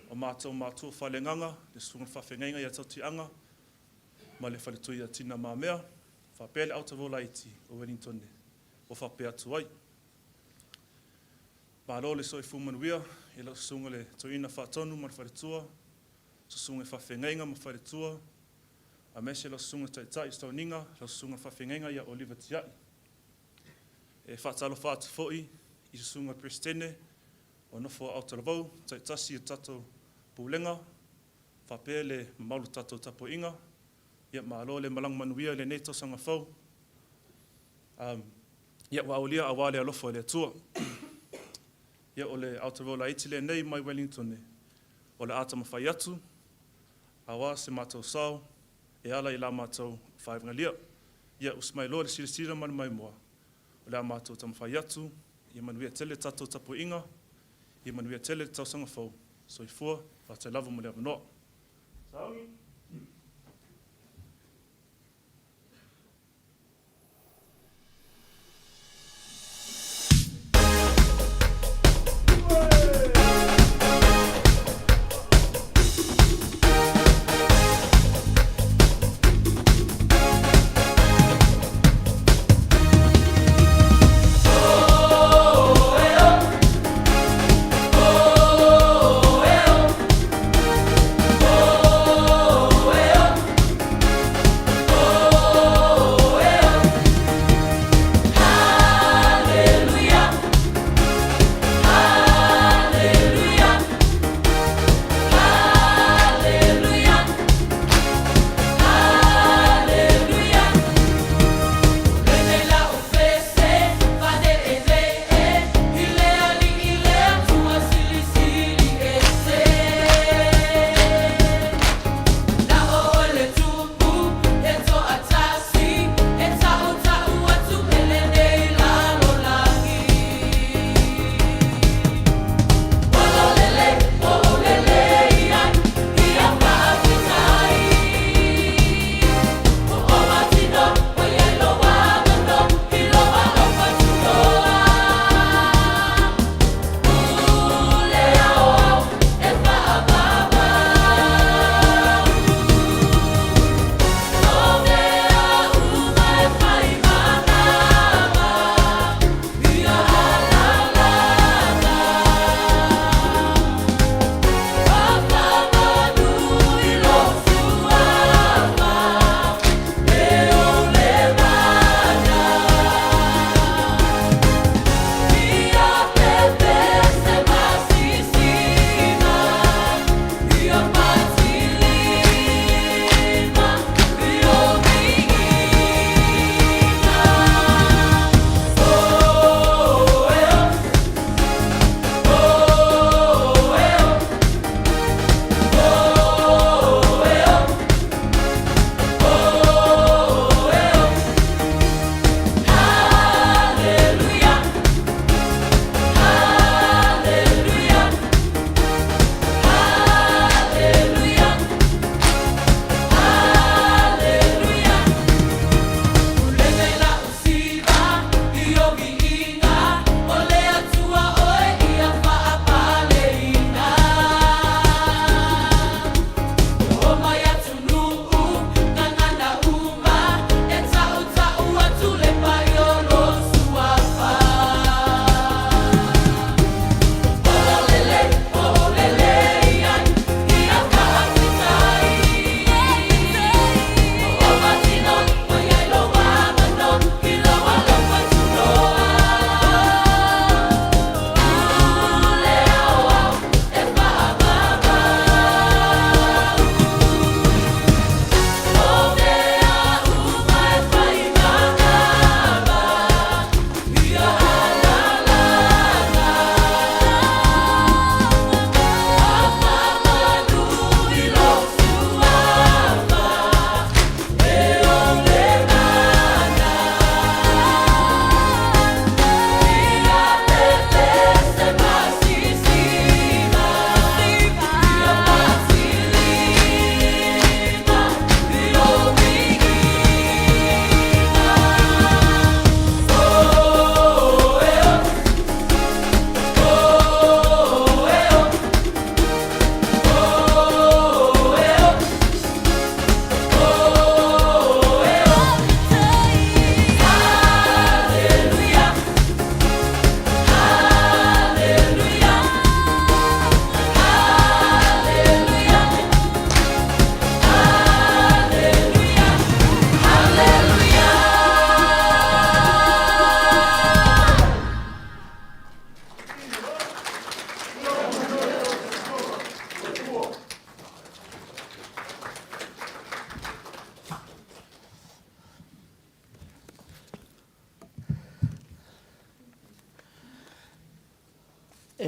Speaker 7: o mātou whalenganga, le sunga whawhengainga i atau tianga, ma le whaletui a tina mā mea, whapele au tavola iti o Wellington, o whape atu ai. Maaloa le soi fumanuia, e lau sunga le toina whatonu ma le whaletua, susunga whawhengainga ma whaletua, a mese lau sunga taitai stauninga, lau sunga whawhengainga ia Oliver Tiai. E whaatalo whaatu fhoi, i susunga Pristene, o nofo au talavau, taitasi e tatou pulenga, whapea le maulu tatou tapo inga, ia maalo le malang manuia le neto sanga whau, ia waolia a wale alofo le tua. Ia o le au talavau la iti le nei mai Wellington, o le ata mawhai atu, awa se mātou sao, e ala i la mātou whaevangalia, ia usmai loa le sirisira manu mai moa, o le a mātou tamawhai atu, ia manuia tele tatou tapo inga, ia manuia tele tausanga whau, so i fua, whatai lava mo le avanoa. Saungi.
Speaker 3: Oh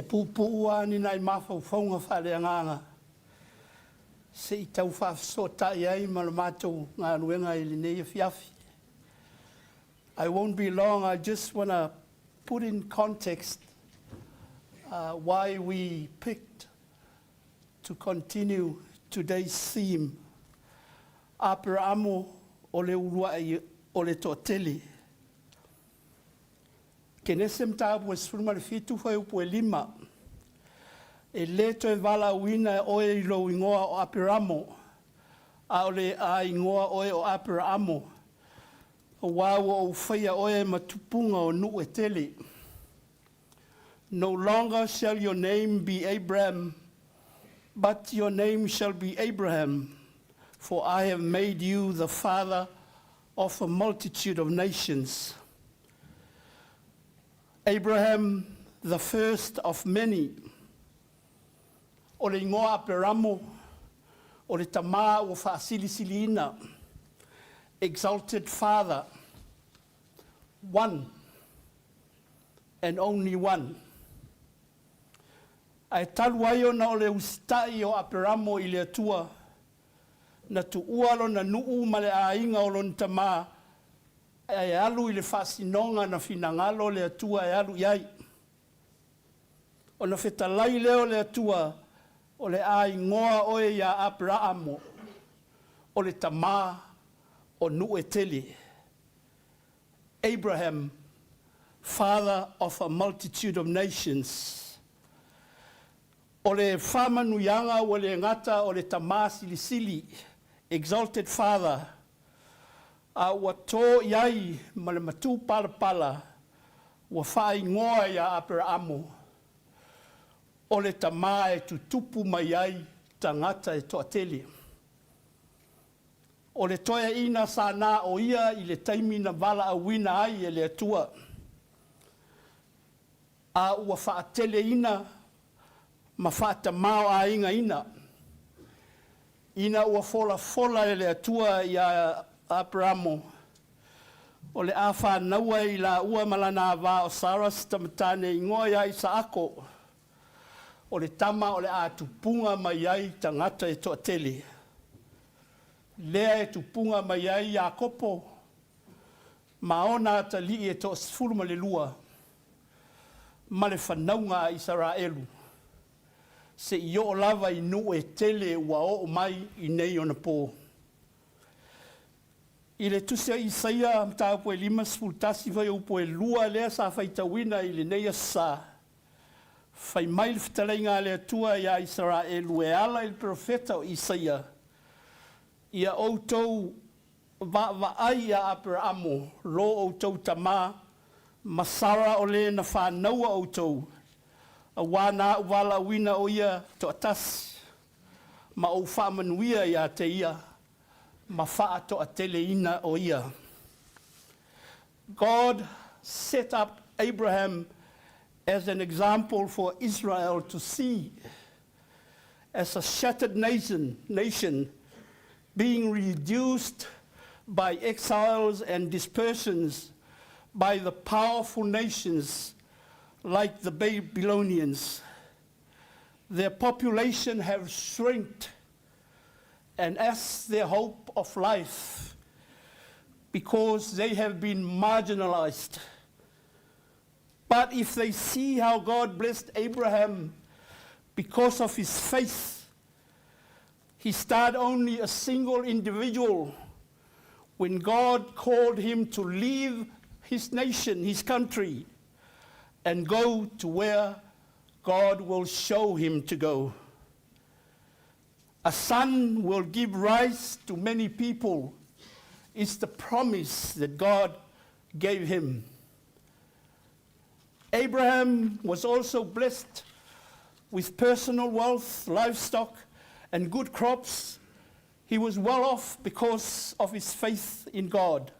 Speaker 1: E pupua ni nai mawhauwhaunga whaleanganga. Se I tau whafsota iai ma le mātou ngā nuenga I le nei fiafi. I won't be long. I just want to put in context why we picked to continue today's theme. Apera amo o le urua o le tōteli. Ke nesem tāpu e suruma le fitu whai upu e lima. E leto e wala uina o e ilo ingoa o apera amo. A ole a ingoa o e o apera amo. O wawa o whaia o e matupunga o nu e tele. No longer shall your name be Abraham, but your name shall be Abraham, for I have made you the father of a multitude of nations. Abraham, the first of many. O le ingoa aperamo, o le tama o whaasilisilina, exalted father, one and only one. Ai talu ai ona o le ustai o aperamo I le atua, na tu ualo na nuu ma le ainga o lon tama, ai alu I le whasinonga na finangalo le atua e alu iai. O na whetalai leo le atua, o le ai ngoa oe ia Abrahamo, o le tama o nu e tele. Abraham, father of a multitude of nations. O le whamanuyanga o le ngata o le tama silisili, exalted father, a ua tō iai ma le matu palapala, ua whai ngoa ia Abrahamo. O le tama e tutupu mai ai tangata e toa tele. O le toia ina sana o ia I le taimi na wala a wina ai e le atua. A ua whaatele ina, ma whaata mao a inga ina. Ina ua fola e le atua I a Abrahamo. O le a whanaua I la ua malana wa o Saras tamatane ingoa ai sa ako. O le tama o le a tupunga mai ai tangata e toa tele. Lea e tupunga mai ai a kopo, maona ta li e toa sifuru ma le lua, ma le whanaunga a Israelu. Se I o lava I nu e tele ua o mai I nei o na pō. I le tusia Isaia mta upo e lima sfultasi vai upo e lua lea sa whaitawina I le nei a sa. Whai mai le whitalenga le atua I a Israelu e ala il profeta o Isaia. Ia outou va ai a Abrahamo, lo outou tama, masara o le na whanaua outou, a wana uwala wina o ia to atas, ma o whamanuia ia te ia, ma wha to a teleina o ia. God set up Abraham as an example for Israel to see, as a shattered nation being reduced by exiles and dispersions by the powerful nations like the Babylonians. Their population have shrinked, and as their hope of life, because they have been marginalized. But if they see how God blessed Abraham because of his faith, he started only a single individual when God called him to leave his nation, his country, and go to where God will show him to go. A son will give rise to many people. It's the promise that God gave him. Abraham was also blessed with personal wealth, livestock, and good crops. He was well off because of his faith in God.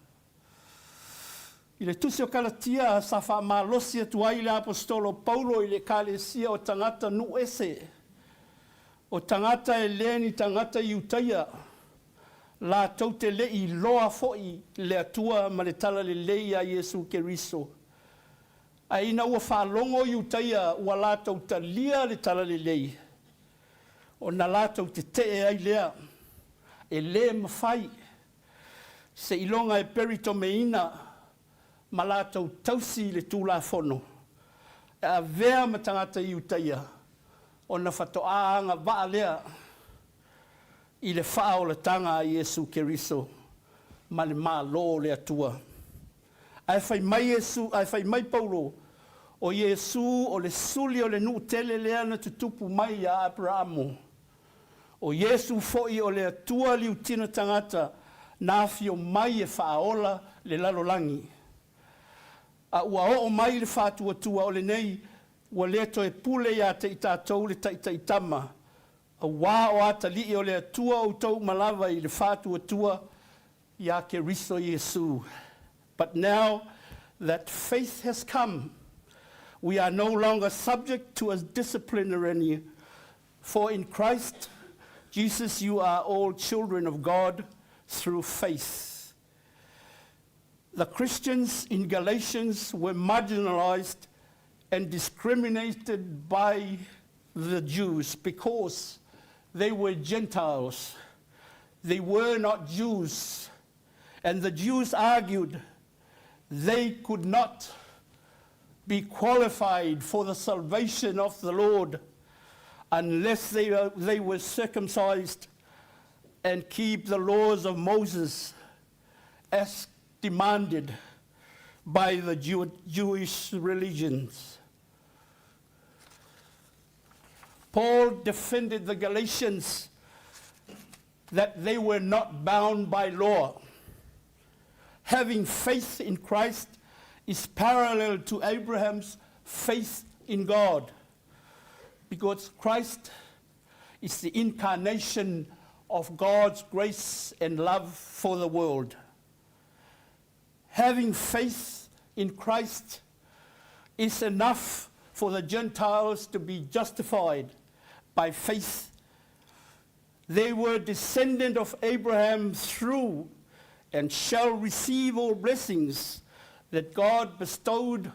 Speaker 1: I le tusi o Kalatia sa whaamalosi atu ai le apostolo Paulo I le kalesia o tangata nu ese. O tangata e leni tangata iutaia. La taute lei loa foi le atua ma le tala le lei a Yesu Keriso. Aina ua whalongo i utaia ua lātou ta lia le tala le lei. O na lātou te te ai lea. E le mawhai. Se ilonga e perito me ina. Ma lātou tausi le tūla whono. E a vea ma tangata i utaia. O na whatoaanga waa lea. I le whao le tanga a Iesu Keriso. Ma le maa lo le atua. Ai whai mai Iesu, ai whai mai Paulo. O Iesu o le suli o le nuu tele lea na tutupu mai a Abrahamu. O Iesu foi o le atua liu tina tangata na fio mai e whaola le lalolangi. A ua o mai le whātua tua o le nei ua leto e pule ia te i tātou le taitaitama. A wā o ata li o le atua o tau malawa i le whātua tua ia ke riso Iesu. But now that faith has come, we are no longer subject to a disciplinary, for in Christ Jesus you are all children of God through faith. The Christians in Galatians were marginalized and discriminated by the Jews because they were Gentiles. They were not Jews. And the Jews argued they could not be qualified for the salvation of the Lord unless they were circumcised and keep the laws of Moses as demanded by the Jewish religions. Paul defended the Galatians that they were not bound by law. Having faith in Christ is parallel to Abraham's faith in God, because Christ is the incarnation of God's grace and love for the world. Having faith in Christ is enough for the Gentiles to be justified by faith. They were descendant of Abraham through and shall receive all blessings that God bestowed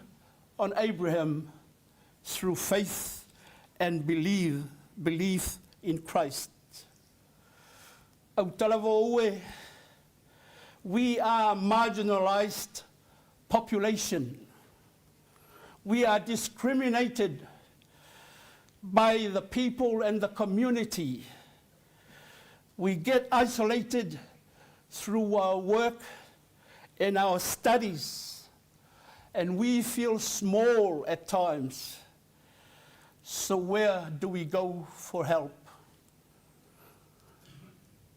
Speaker 1: on Abraham through faith and belief in Christ. Autalawo, we are a marginalized population. We are discriminated by the people and the community. We get isolated through our work and our studies, and we feel small at times. So where do we go for help?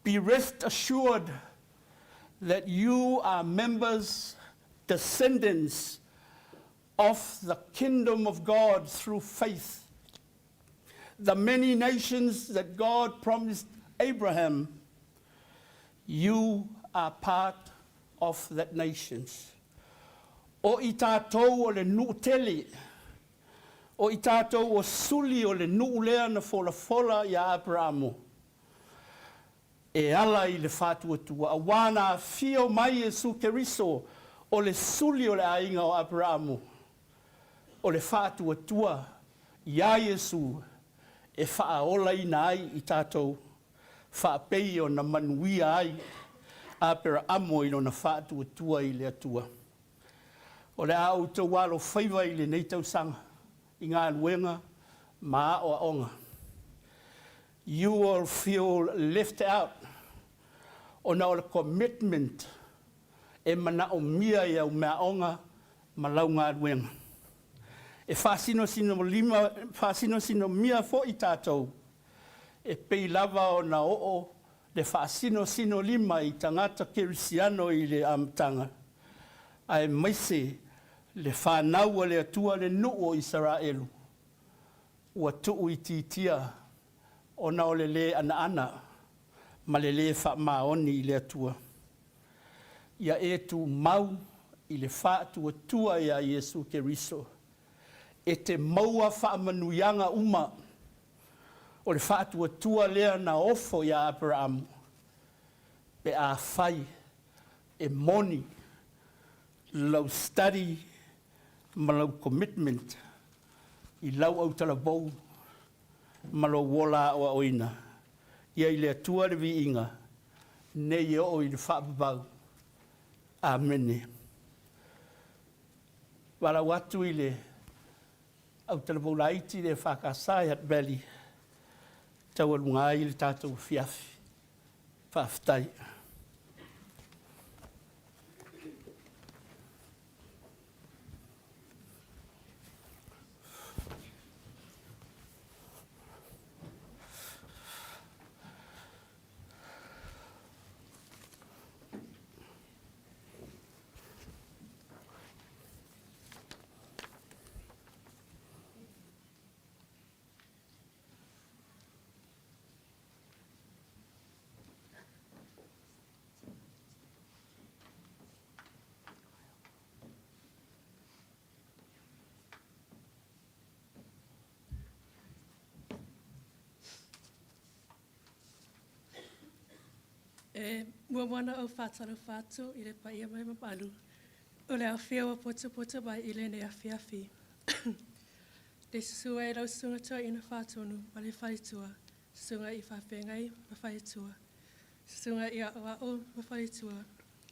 Speaker 1: Be rest assured that you are members, descendants of the kingdom of God through faith. The many nations that God promised Abraham, you are part of that nations. O i tātou o le nuu tele, o i tātou o suli o le nuu lea na fola ia Abrahamu. E ala i le whātua tua, a wana fio mai Iesu Keriso o le suli o le ainga o Abrahamu. O le whātua tua, ia Iesu, e whaola ina ai i tātou. Whaapei o na manuia ai, a pera amo ino na whātua tua i le atua. O le au tau walo whaiva i le nei tau sanga, i ngā luenga, maa o aonga. You will feel left out o na o le commitment e mana o mia i au mea onga ma lau ngā luenga. E whasino sino mia fo i tātou, e pei lava o na oo le whaasino sino lima i tangata kerisiano i le amtanga. Ai maise le whanau le atua le nuu o Israelu. Ua tuu i titia o na o le ana, ma le whaamaoni i le atua. Ia e tu mau i le whaatua tua ia Iesu Keriso. E te maua whaamanuianga uma o le whaatua tua lea na ofo ia Abraham. Pe a whai e moni lau study malau commitment i lau au talabou malo wola o oina ia i le atua le viinga nei o i le whaapapau. Amene. Wala watu i le au talabou laiti le whakasai at Valley tau alunga i le tātou fiafi whaaftai.
Speaker 8: Mua wana au whātaro whātu i le paia mai mapalu. O le awhia wa pota mai i le ne awhiawhi. Le susua e lau sunga toa ina whātonu ma le whaitua. Sunga i whawhengai ma whaitua. Sunga i a o ma whaitua.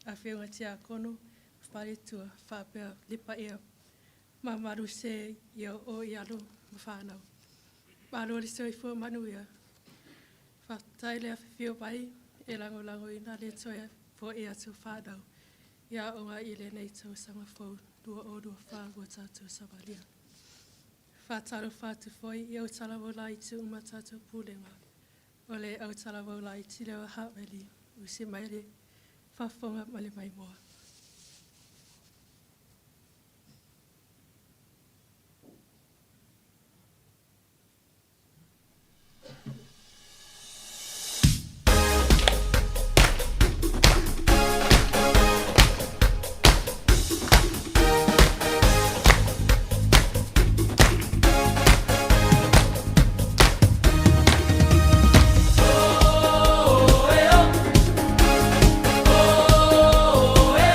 Speaker 8: A whiunga tia kono whaitua whapea le paia. Ma maru se i o i alo ma whanau. Maru le soi fua manuia. Whatai le awhiwhio pai. E lango i nā le toia po e atu whādau. Ia o ngā i le nei tau sanga fau, dua o dua whāgua tātou sawalia. Whātaro whātu foi, i au talawo lai tu uma tātou pūlenga. O le au talawo lai ti lewa haweli, usi mai le whawhonga ma le mai moa.
Speaker 3: Oh,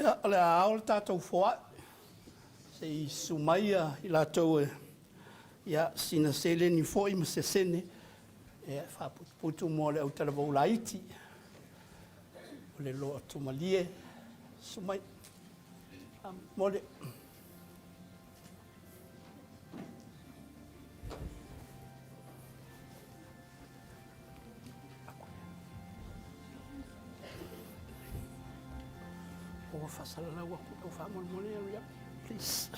Speaker 1: Ia, le ao le tātou whoa. Se I sumaia I lātou ia sina sele ni fwoi ma se sene. E whaputu mo le au talavau laiti. O le loa tumalie. Sumai. Mo le... O fasala wa o fa mo area, please.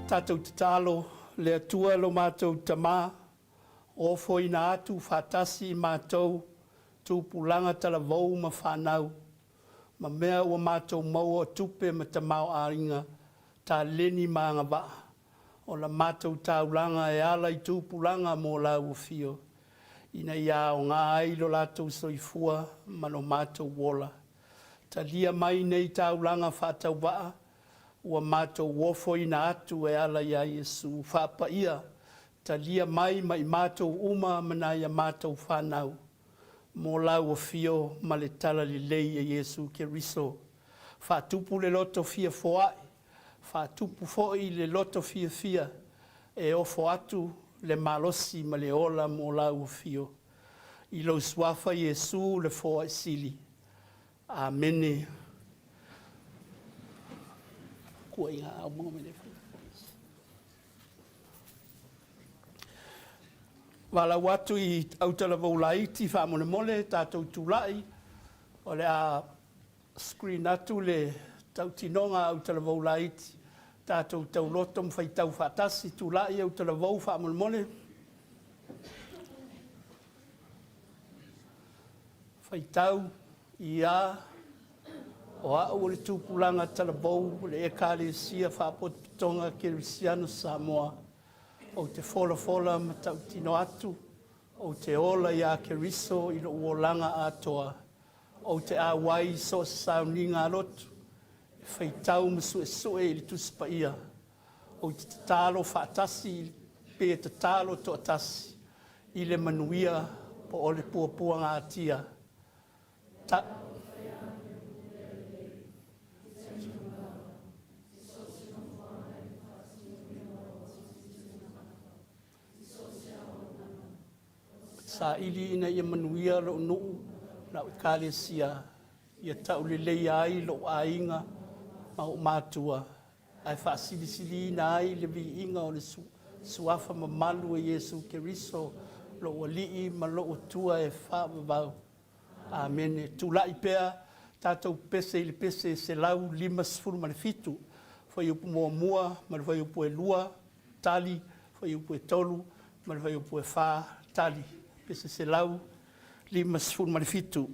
Speaker 1: Tātou te talo, le atua lo mātou tamā, o foina atu whātasi mātou, tūpulanga tala vau ma whanau, ma mea ua mātou maua tupe ma tamau āringa, tā leni maanga waa, o la mātou tāulanga e ala I tūpulanga mō lau fio, ina ia o ngā ailo lātou soifua, mano mātou wola. Ta lia mai nei tāulanga whātau waa, ua mātou wofo ina atu e ala ia Yesu whapa ia, ta lia mai mai mātou uma mana ia mātou whanau, mō lau o fio ma le tala li lei e Yesu ke riso. Whātupu le loto fia foai, whātupu foi le loto fia fia, e ofo atu le malosi ma le ola mō lau o fio. I lau swafa Yesu le foai sili. Amene. Wala watu I autalavau laiti whamone mole tātou tūlai o le a screen atu le tautinonga autalavau laiti tātou tauloto mwhaitau whatasi tūlai autalavau whamone mole whaitau I a o au o le tūpulanga talabou, le ekalesia whapotonga Kerisiano Samoa, o te fola ma tautino atu, o te ola ia Keriso I lo uolanga atoa, o te awai so sauninga alotu, whaitau ma sue I le tuspa ia, o te talo whatasi pe te talo to atasi i le manuia po o le puapua ngā tia. Sa ili ina ia manuia lo nuu na ukalesia ia taulelei ai lo ainga ma o matua ai whaasilisili na ai le vi inga o le suafa mamalu e Yesu Keriso lo walii ma lo tua e whaamavau. Amen. Tūlai pēa tātou pese ili pese se lau 5 manifitu whai upu mua ma whai upu e lua tali whai upu e tolu ma whai upu e wha tali. Pese se lau 5 manifitu.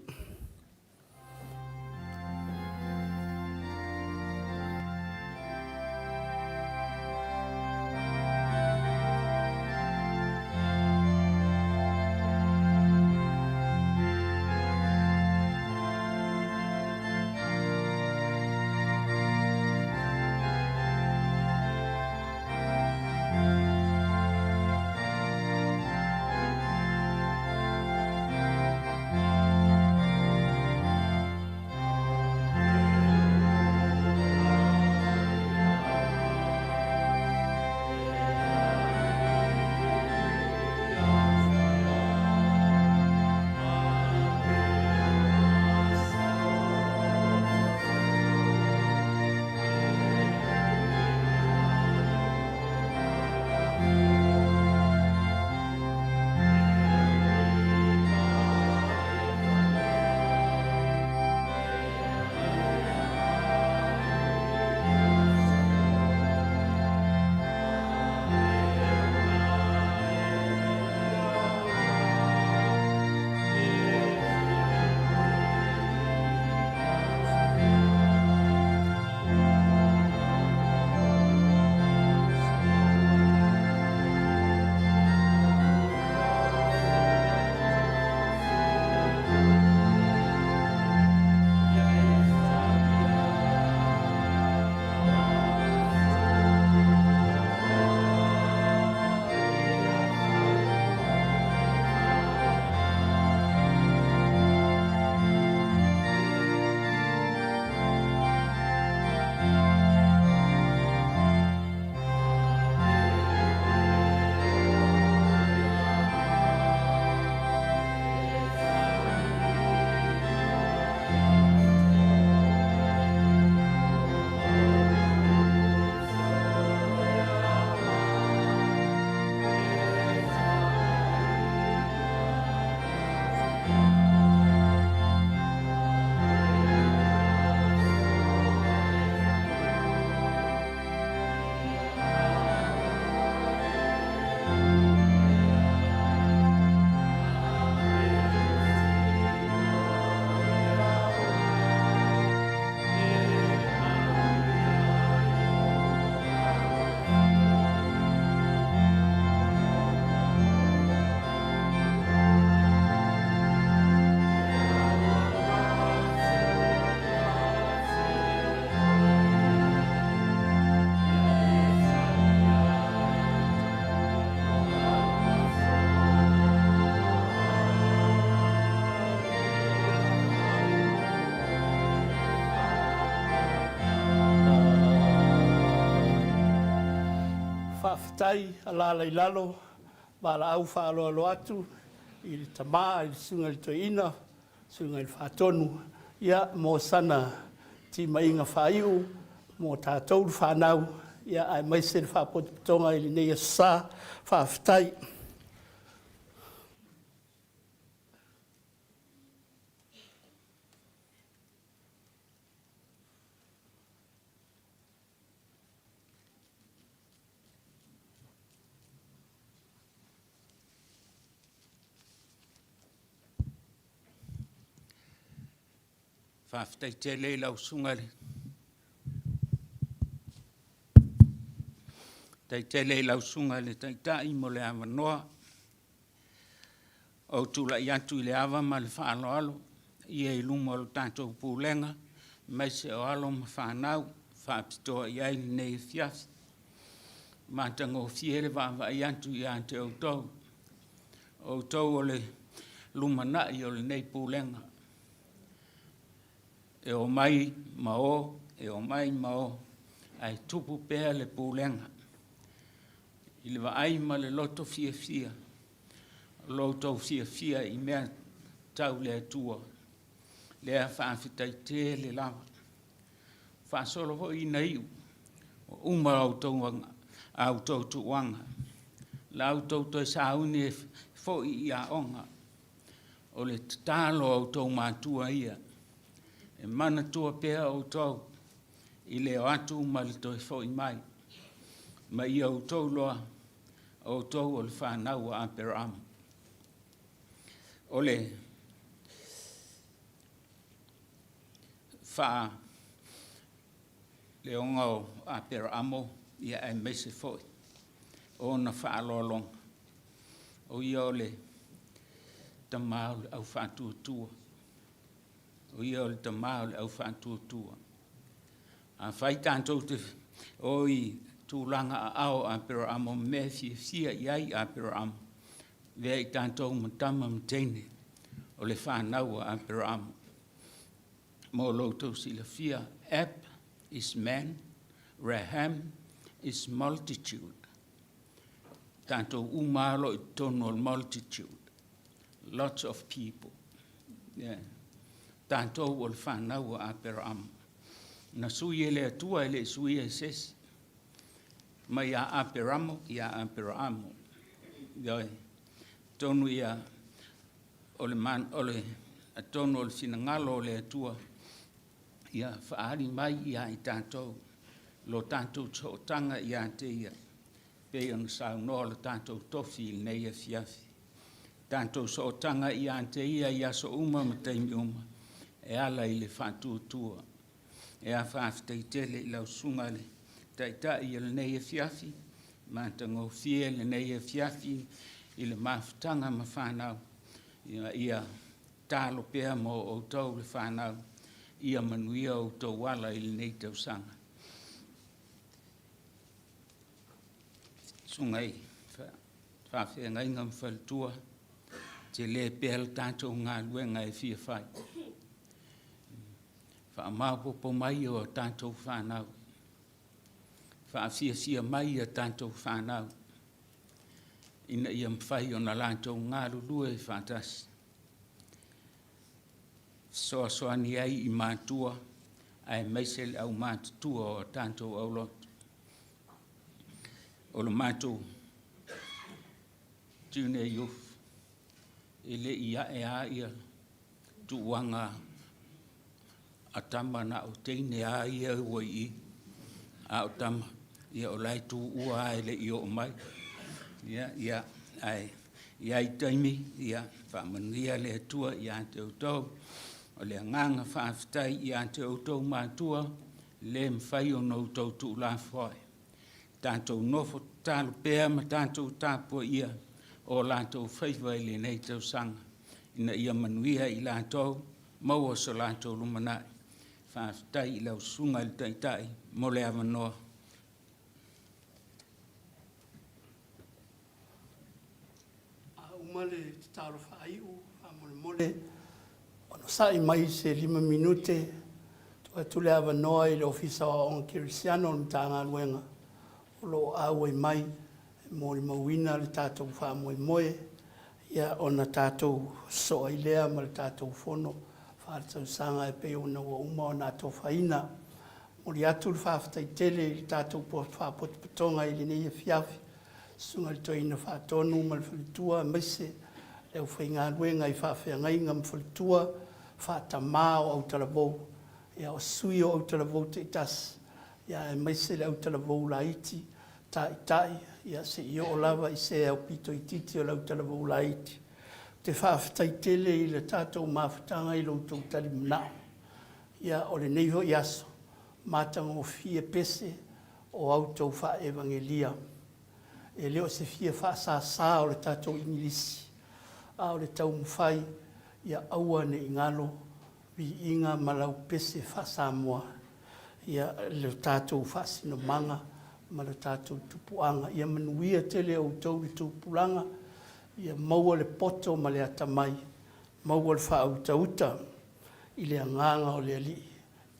Speaker 1: whaafitai ala leilalo, wala au whaaloa lo atu, i le tamaa, i le sunga le toina, sunga le whaatonu, ia mō sana ti mainga whaiu, mō tātou whanau, ia ai maise le whaapotonga i le neia sa, whaafitai.
Speaker 9: Whaafitai te lei lau sungare. Tai te lei lau sungare, tai tai mo le awa noa. O tula i atu i le awa ma le whaalo alo. I e lumo alo tātou pūlenga. Mai se o alo ma whanau. Whaapitoa i ai nei fiafi. Mātango fiere vāwa i antu i ante o tau. O tau o le lumana i o le nei pūlenga. E o mai ma o, ai tupu pēr le pūlenga. I le waai ma le loto fia. Loto fia i mea tau le atua. Lea whaafetai te le lawa. Whaasolo ho i naiu. O uma au tau tuanga. La au tau toi sauni e fo i a onga. O le talo au tau mātua ia. E mana tua pēr au tau. I le o atu ma le toi fo i mai. Ma i au tau loa. Au tau o le whanau a Peramo. O le wha le onga o a Peramo ia e mese foi. O na wha alolong. O ia o le tamau le au whātua. O ia o le tamau le au whātua. A whai tāntou te o i tūlanga a ao a Peramo me fia iai a Peramo. Vea i tāntou matama mtene o le whanau a Peramo. Mo loutou si la fia. Ep is man, Raham is multitude. Tāntou umalo I tono multitude. Lots of people. Yeah. Tāntou o le whanau a Peramo. Na sui e le atua e le sui e sesi. Ma ia a Peramo, Ioi. Tonu ia o le man, o le tonu o le sinangalo o le atua. Ia whaari mai ia I tātou. Lo tātou tōtanga ia te ia. Pei on sau noa le tātou tofi il nei e fiafi. Tātou tōtanga ia te ia so uma ma teimi uma. E ala I le whātuatua. E a whāwhitei tele I lau sunga le taita I le nei e fiafi. Mātango fie le nei e fiafi. I le mawhitanga ma whanau. Ia tālo pēr mo o tau le whanau. Ia manuia o tau wala I le nei tau sanga. Sungai, whawhia ngai ngam whaltua. Te le pēr tātou ngā luenga e fia whai. Whaamapopo mai o tātou whanau. Whaafia mai o tātou whanau. Ina ia mwhai o na lātou ngā lulua e whātasi. Soa ni ai I mātua, ai meisele au mātua o tātou au lotu. O le mātou, tūne iuf, ele ia e a ia, tuwanga atama na o teine a ia ua I, a o tama, ia o lai tu ua ele I o mai. Ia I taimi, ia whamanuia le atua I ante o tau, o le nganga whaafitai I ante o tau mātua, le mwhai o nou tau tu la whai. Tātou nofo tālu pēr ma tātou tāpua ia, o lātou whaiwai le nei tau sanga. Ina ia manuia I lātou, maua so lātou lumanai. Whaafitai I lau sunga I taitai, mo le awanoa.
Speaker 1: Male te taro whaiu, mole. Ono sai mai se 5 minute, tua tule awa noa I le ofisa o on Kirisiano o mtanga luenga. O lo awe mai, mo li mawina le tātou wha moe, ia ona tātou soa I lea ma le tātou fono, whātau sanga e peo na ua uma o nātou whaina. Mo li atu le whaafatai tele le tātou whaapotapatonga I le nei e fiafi. Sunga le toina whaatonu ma le whalitua maise, leo whainga luenga I whaafea ngai ngam whalitua, whaatamā o Aotearoa, ia o sui o Aotearoa te itas, ia e maise le Aotearoa la iti, tai, ia se I o lava I se au pito I titi o Aotearoa la iti. Te whaafetai tele I le tātou mawhitanga I loutou tali manao, ia o le neiho I aso, mātanga o fie pese o autou wha evangelia. E leo se fia whaasā o le tātou ingilisi, a o le tau mwhai, ia aua ne ingalo, vi inga malau pese whaasā mua, ia le tātou whaasino manga, ma le tātou tupuanga. Ia manuia tele o tau le tupulanga, ia maua le poto ma le atamai, maua le whautauta, i le anganga o le ali,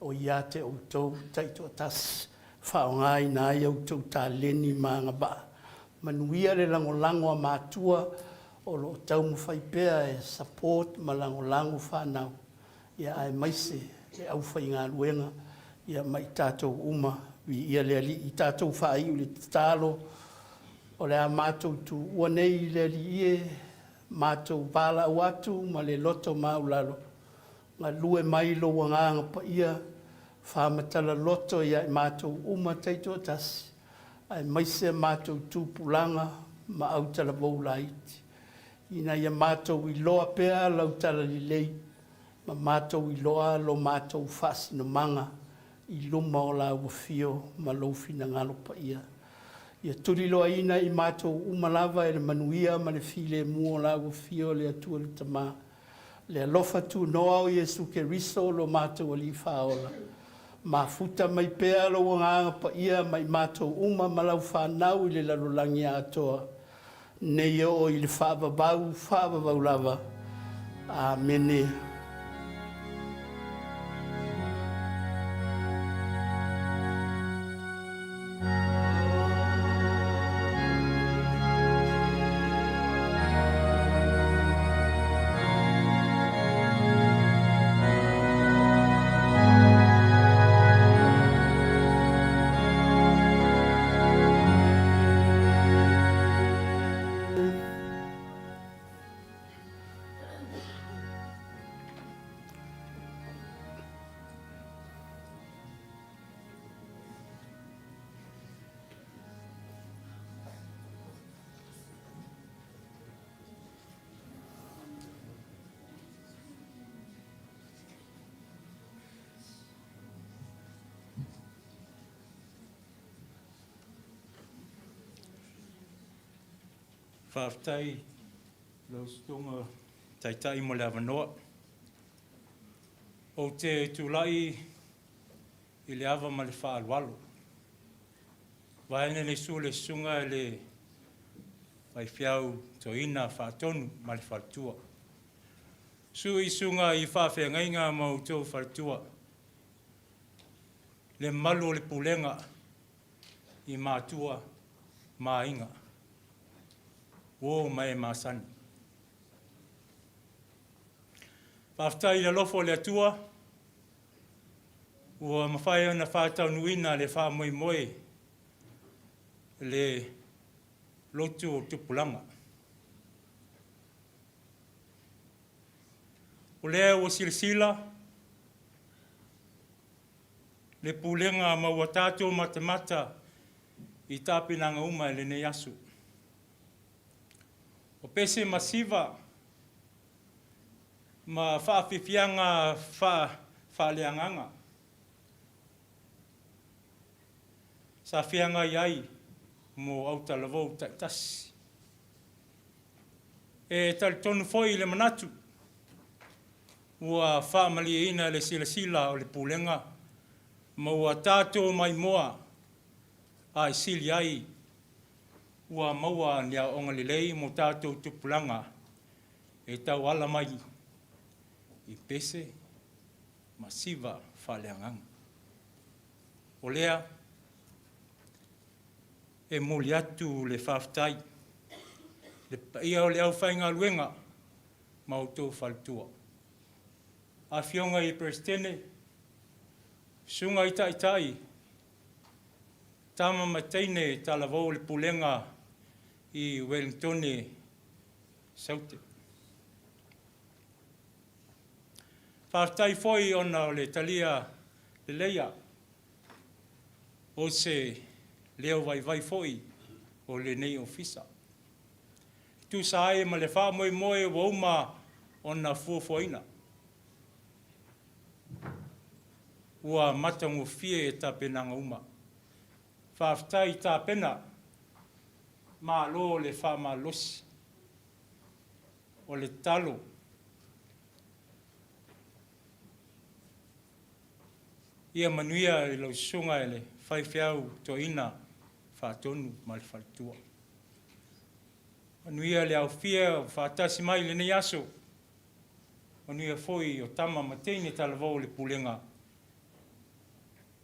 Speaker 1: o ia te o tau taito atas, whaongai na ia o tau tā leni maanga ba. Manuia le langolango a mātua, o lo tau mwhaipea e support ma langolango whanau, ia ai maise le au whai ngā luenga, ia mai tātou uma, ia le ali i tātou whai u le tālo, o le a mātou tu uanei le ali ie, mātou pala au atu, ma le loto maulalo. Ngā lue mai lo wanganga pa ia, whamatala loto ia i mātou uma teito tasi, ai maise mātou tūpulanga ma au tala voula iti. Ina ia mātou i loa pea lau tala li lei, ma mātou i loa lo mātou whasi no manga, i luma o la wafio ma lofina ngalo pa ia. Ia turi loa ina i mātou umalava e le manuia ma le file mua o la wafio le atua le tama. Le alofa tu noa o Yesu ke riso lo mātou ali whaola. Ma futa mai pea lo wanganga pa ia mai mātou uma malau whanau i le lalolangi atoa. Nei o i le whaavavau lava. Amene.
Speaker 9: Whaftai, lau stonga taitai mo le avanoa. O te tūlai i le ava ma le whaalwalo. Waene le su le sunga e le whai whiau toina whaatonu ma le whaatua. Su i sunga i whawhengainga ma o tau whaatua. Le malu le pulenga i mātua māinga. O mai masani. Paftai le lofo le atua, ua mawhai ana whātau nuina le wha moi moi le lotu o tupulanga. O lea o silsila, le pulenga maua tātou matamata i tāpinanga uma le ne asu. O pese masiva, ma whaafifianga whaaleanganga. Sa whianga iai mo autalavou taitasi. E tali tonu foi le manatu, ua whaamali ina le sila o le pulenga, ma ua tātou mai moa ai sili ai, ua maua nia onga lelei mo tātou tupulanga e tau ala mai i pese masiva whaleanganga. O lea, e moli atu le whaftai, le paia o le au whainga luenga mautou whaltua. A whionga i Prestene, sunga i taitai, tama mataine talavou le pulenga i Wellington Saute. Whaftai foi ona o le talia le leia, o se leo vai foi o le nei ofisa. Tu sae ma le wha moe moe wauma ona fuafuaina. Ua matangu fie e ta penanga uma. Whaftai ta pena, ma lo le wha ma losi, o le talo. Ia manuia i lau sunga e le whaiwhiau to ina whātonu ma le whalitua. Manuia le au fia o whātasi mai le nei aso. Manuia foi o tama mateine talavau le pulenga.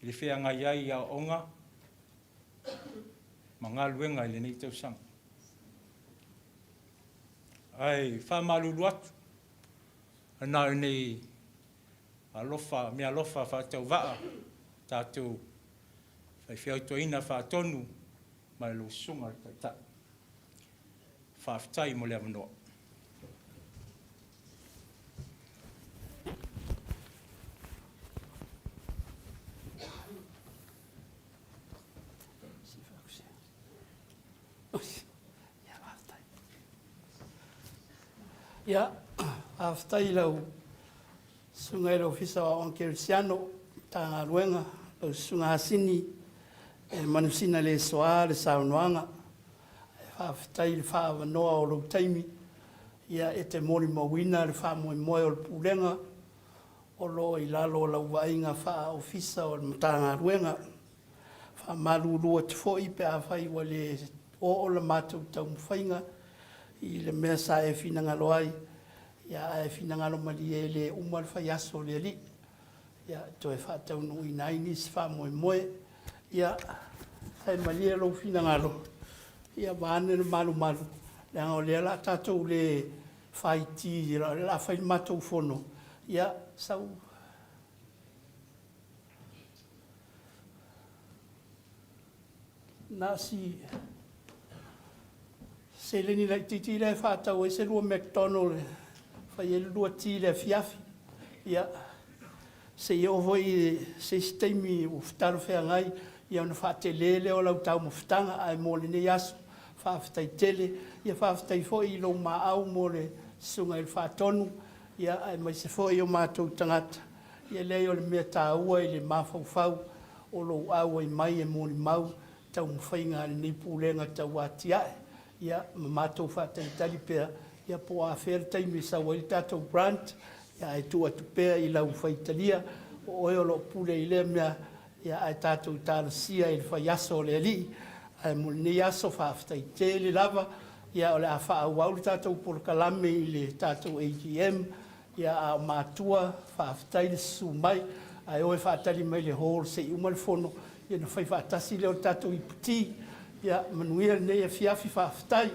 Speaker 9: I le whea ngai ai a onga. Ma ngā luenga i le nei tausanga. Ai, whamalulu atu. Ana nei alofa, me alofa whātau waa. Tātou whai whiautoina whātonu mai lo sunga le taitai. Whāwhitai mo le amanoa.
Speaker 1: Ia, whāwhitai lau sunga ero whisa o Anke Luciano, tā ngā ruenga, lau sunga hasini, manusina le soa, le saunoanga, whāwhitai le whaawanoa o lau taimi, ia e te mori mawina le whaamoe moe o le pulenga, o lo i lalo lau wainga wha ofisa o le tā ngā ruenga, whaamarurua te fo i pe a whai wa le o le mātou tau mwhainga, i le mea sa e whina ngalo ai, ia e whina ngalo mali e le umar whai aso le li, ia to e whātau no i naini si whaamoe moe, ia e mali e lau whina ngalo, ia maane le malu malu, le angau le la tātou le whai ti, la whai mātou whono, ia sau. Nasi se leni lai titi le whātau e se lua McDonald whai e lua ti le fiafi ia se i ovo i se steimi u whataru whea ngai ia una whate lele o lau tau mo whatanga ai mo le nei aso whawhatai tele ia whawhatai fo i lo ma au mo le sunga i whatonu ia ai mai se fo i o mātou tangata ia lei o le mea tā ua i le mawhauwhau o lo au ai mai e mo le mau tau mwhainga le nei pūlenga tau atiae ia mātou whātai tali pēr, ia po a whēr taimi sa wai tātou grant, ia e tua tu pēr i lau whaitalia, o oe o lo pule i lea mea, ia e tātou tāna sia i whai aso le li, ai mo ni aso whāwhatai tēle lava, ia o le a whaau tātou por kalame i le tātou AGM, ia a mātua whāwhatai le su mai, ai oe whātali mai le hall se i umalfono, ia na whai whātasi leo tātou i puti, ia manuia nei e fiafi whawhatai,